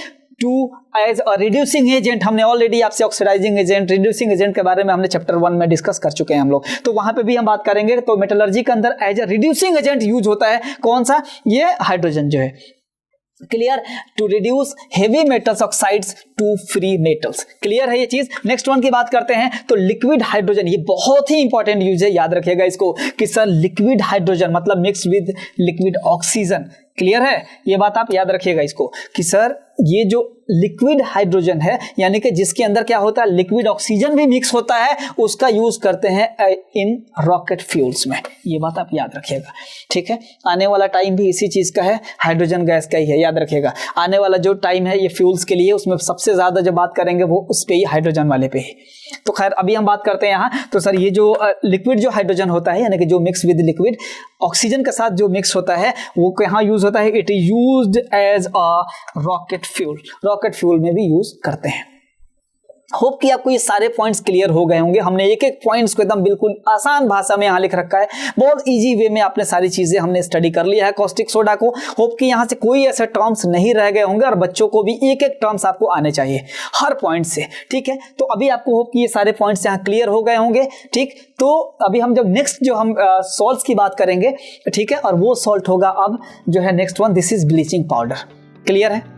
to as a reducing agent. हमने ऑलरेडी आपसे ऑक्सीडाइजिंग एजेंट, रिड्यूसिंग एजेंट के बारे में हमने चैप्टर 1 में डिस्कस कर चुके हैं हम लोग, तो वहां पे भी हम बात करेंगे। तो मेटलर्जी के अंदर as a reducing agent use होता है कौन सा, ये हाइड्रोजन जो है, clear, to reduce heavy metals oxides to free metals, clear है ये चीज। नेक्स्ट वन की बात करते हैं तो लिक्विड हाइड्रोजन, ये बहुत ही इंपॉर्टेंट यूज है, याद रखिएगा इसको कि सर लिक्विड हाइड्रोजन मतलब mix with liquid oxygen, clear है। ये बात आप याद रखिएगा इसको कि सर ये जो लिक्विड हाइड्रोजन है यानी कि जिसके अंदर क्या होता है, लिक्विड ऑक्सीजन भी मिक्स होता है, उसका यूज करते हैं इन रॉकेट फ्यूल्स में, ये बात आप याद रखिएगा, ठीक है। आने वाला टाइम भी इसी चीज का है, हाइड्रोजन गैस का ही है, याद रखिएगा। आने वाला जो टाइम है ये फ्यूल्स के लिए, उसमें सबसे ज्यादा जो बात करेंगे वो उस पे ही, हाइड्रोजन वाले पे ही। तो खैर अभी हम बात करते हैं यहाँ, तो सर ये जो लिक्विड जो हाइड्रोजन होता है यानी कि जो मिक्स विद लिक्विड ऑक्सीजन के साथ जो मिक्स होता है वो कहाँ यूज होता है, it is used as a rocket fuel, rocket fuel में भी यूज करते हैं। होप कि आपको ये सारे पॉइंट्स क्लियर हो गए होंगे। हमने एक एक पॉइंट्स को एकदम बिल्कुल आसान भाषा में यहाँ लिख रखा है, बहुत इजी वे में आपने सारी चीजें हमने स्टडी कर लिया है कॉस्टिक सोडा को। होप कि यहाँ से कोई ऐसे टर्म्स नहीं रह गए होंगे और बच्चों को भी एक एक टर्म्स आपको आने चाहिए हर पॉइंट से, ठीक है। तो अभी आपको होप कि ये सारे पॉइंट्स यहाँ क्लियर हो गए होंगे, ठीक। तो अभी हम जब नेक्स्ट जो हम सॉल्ट्स की बात करेंगे, ठीक है, और वो सॉल्ट होगा अब जो है next one, this is bleaching powder, clear है।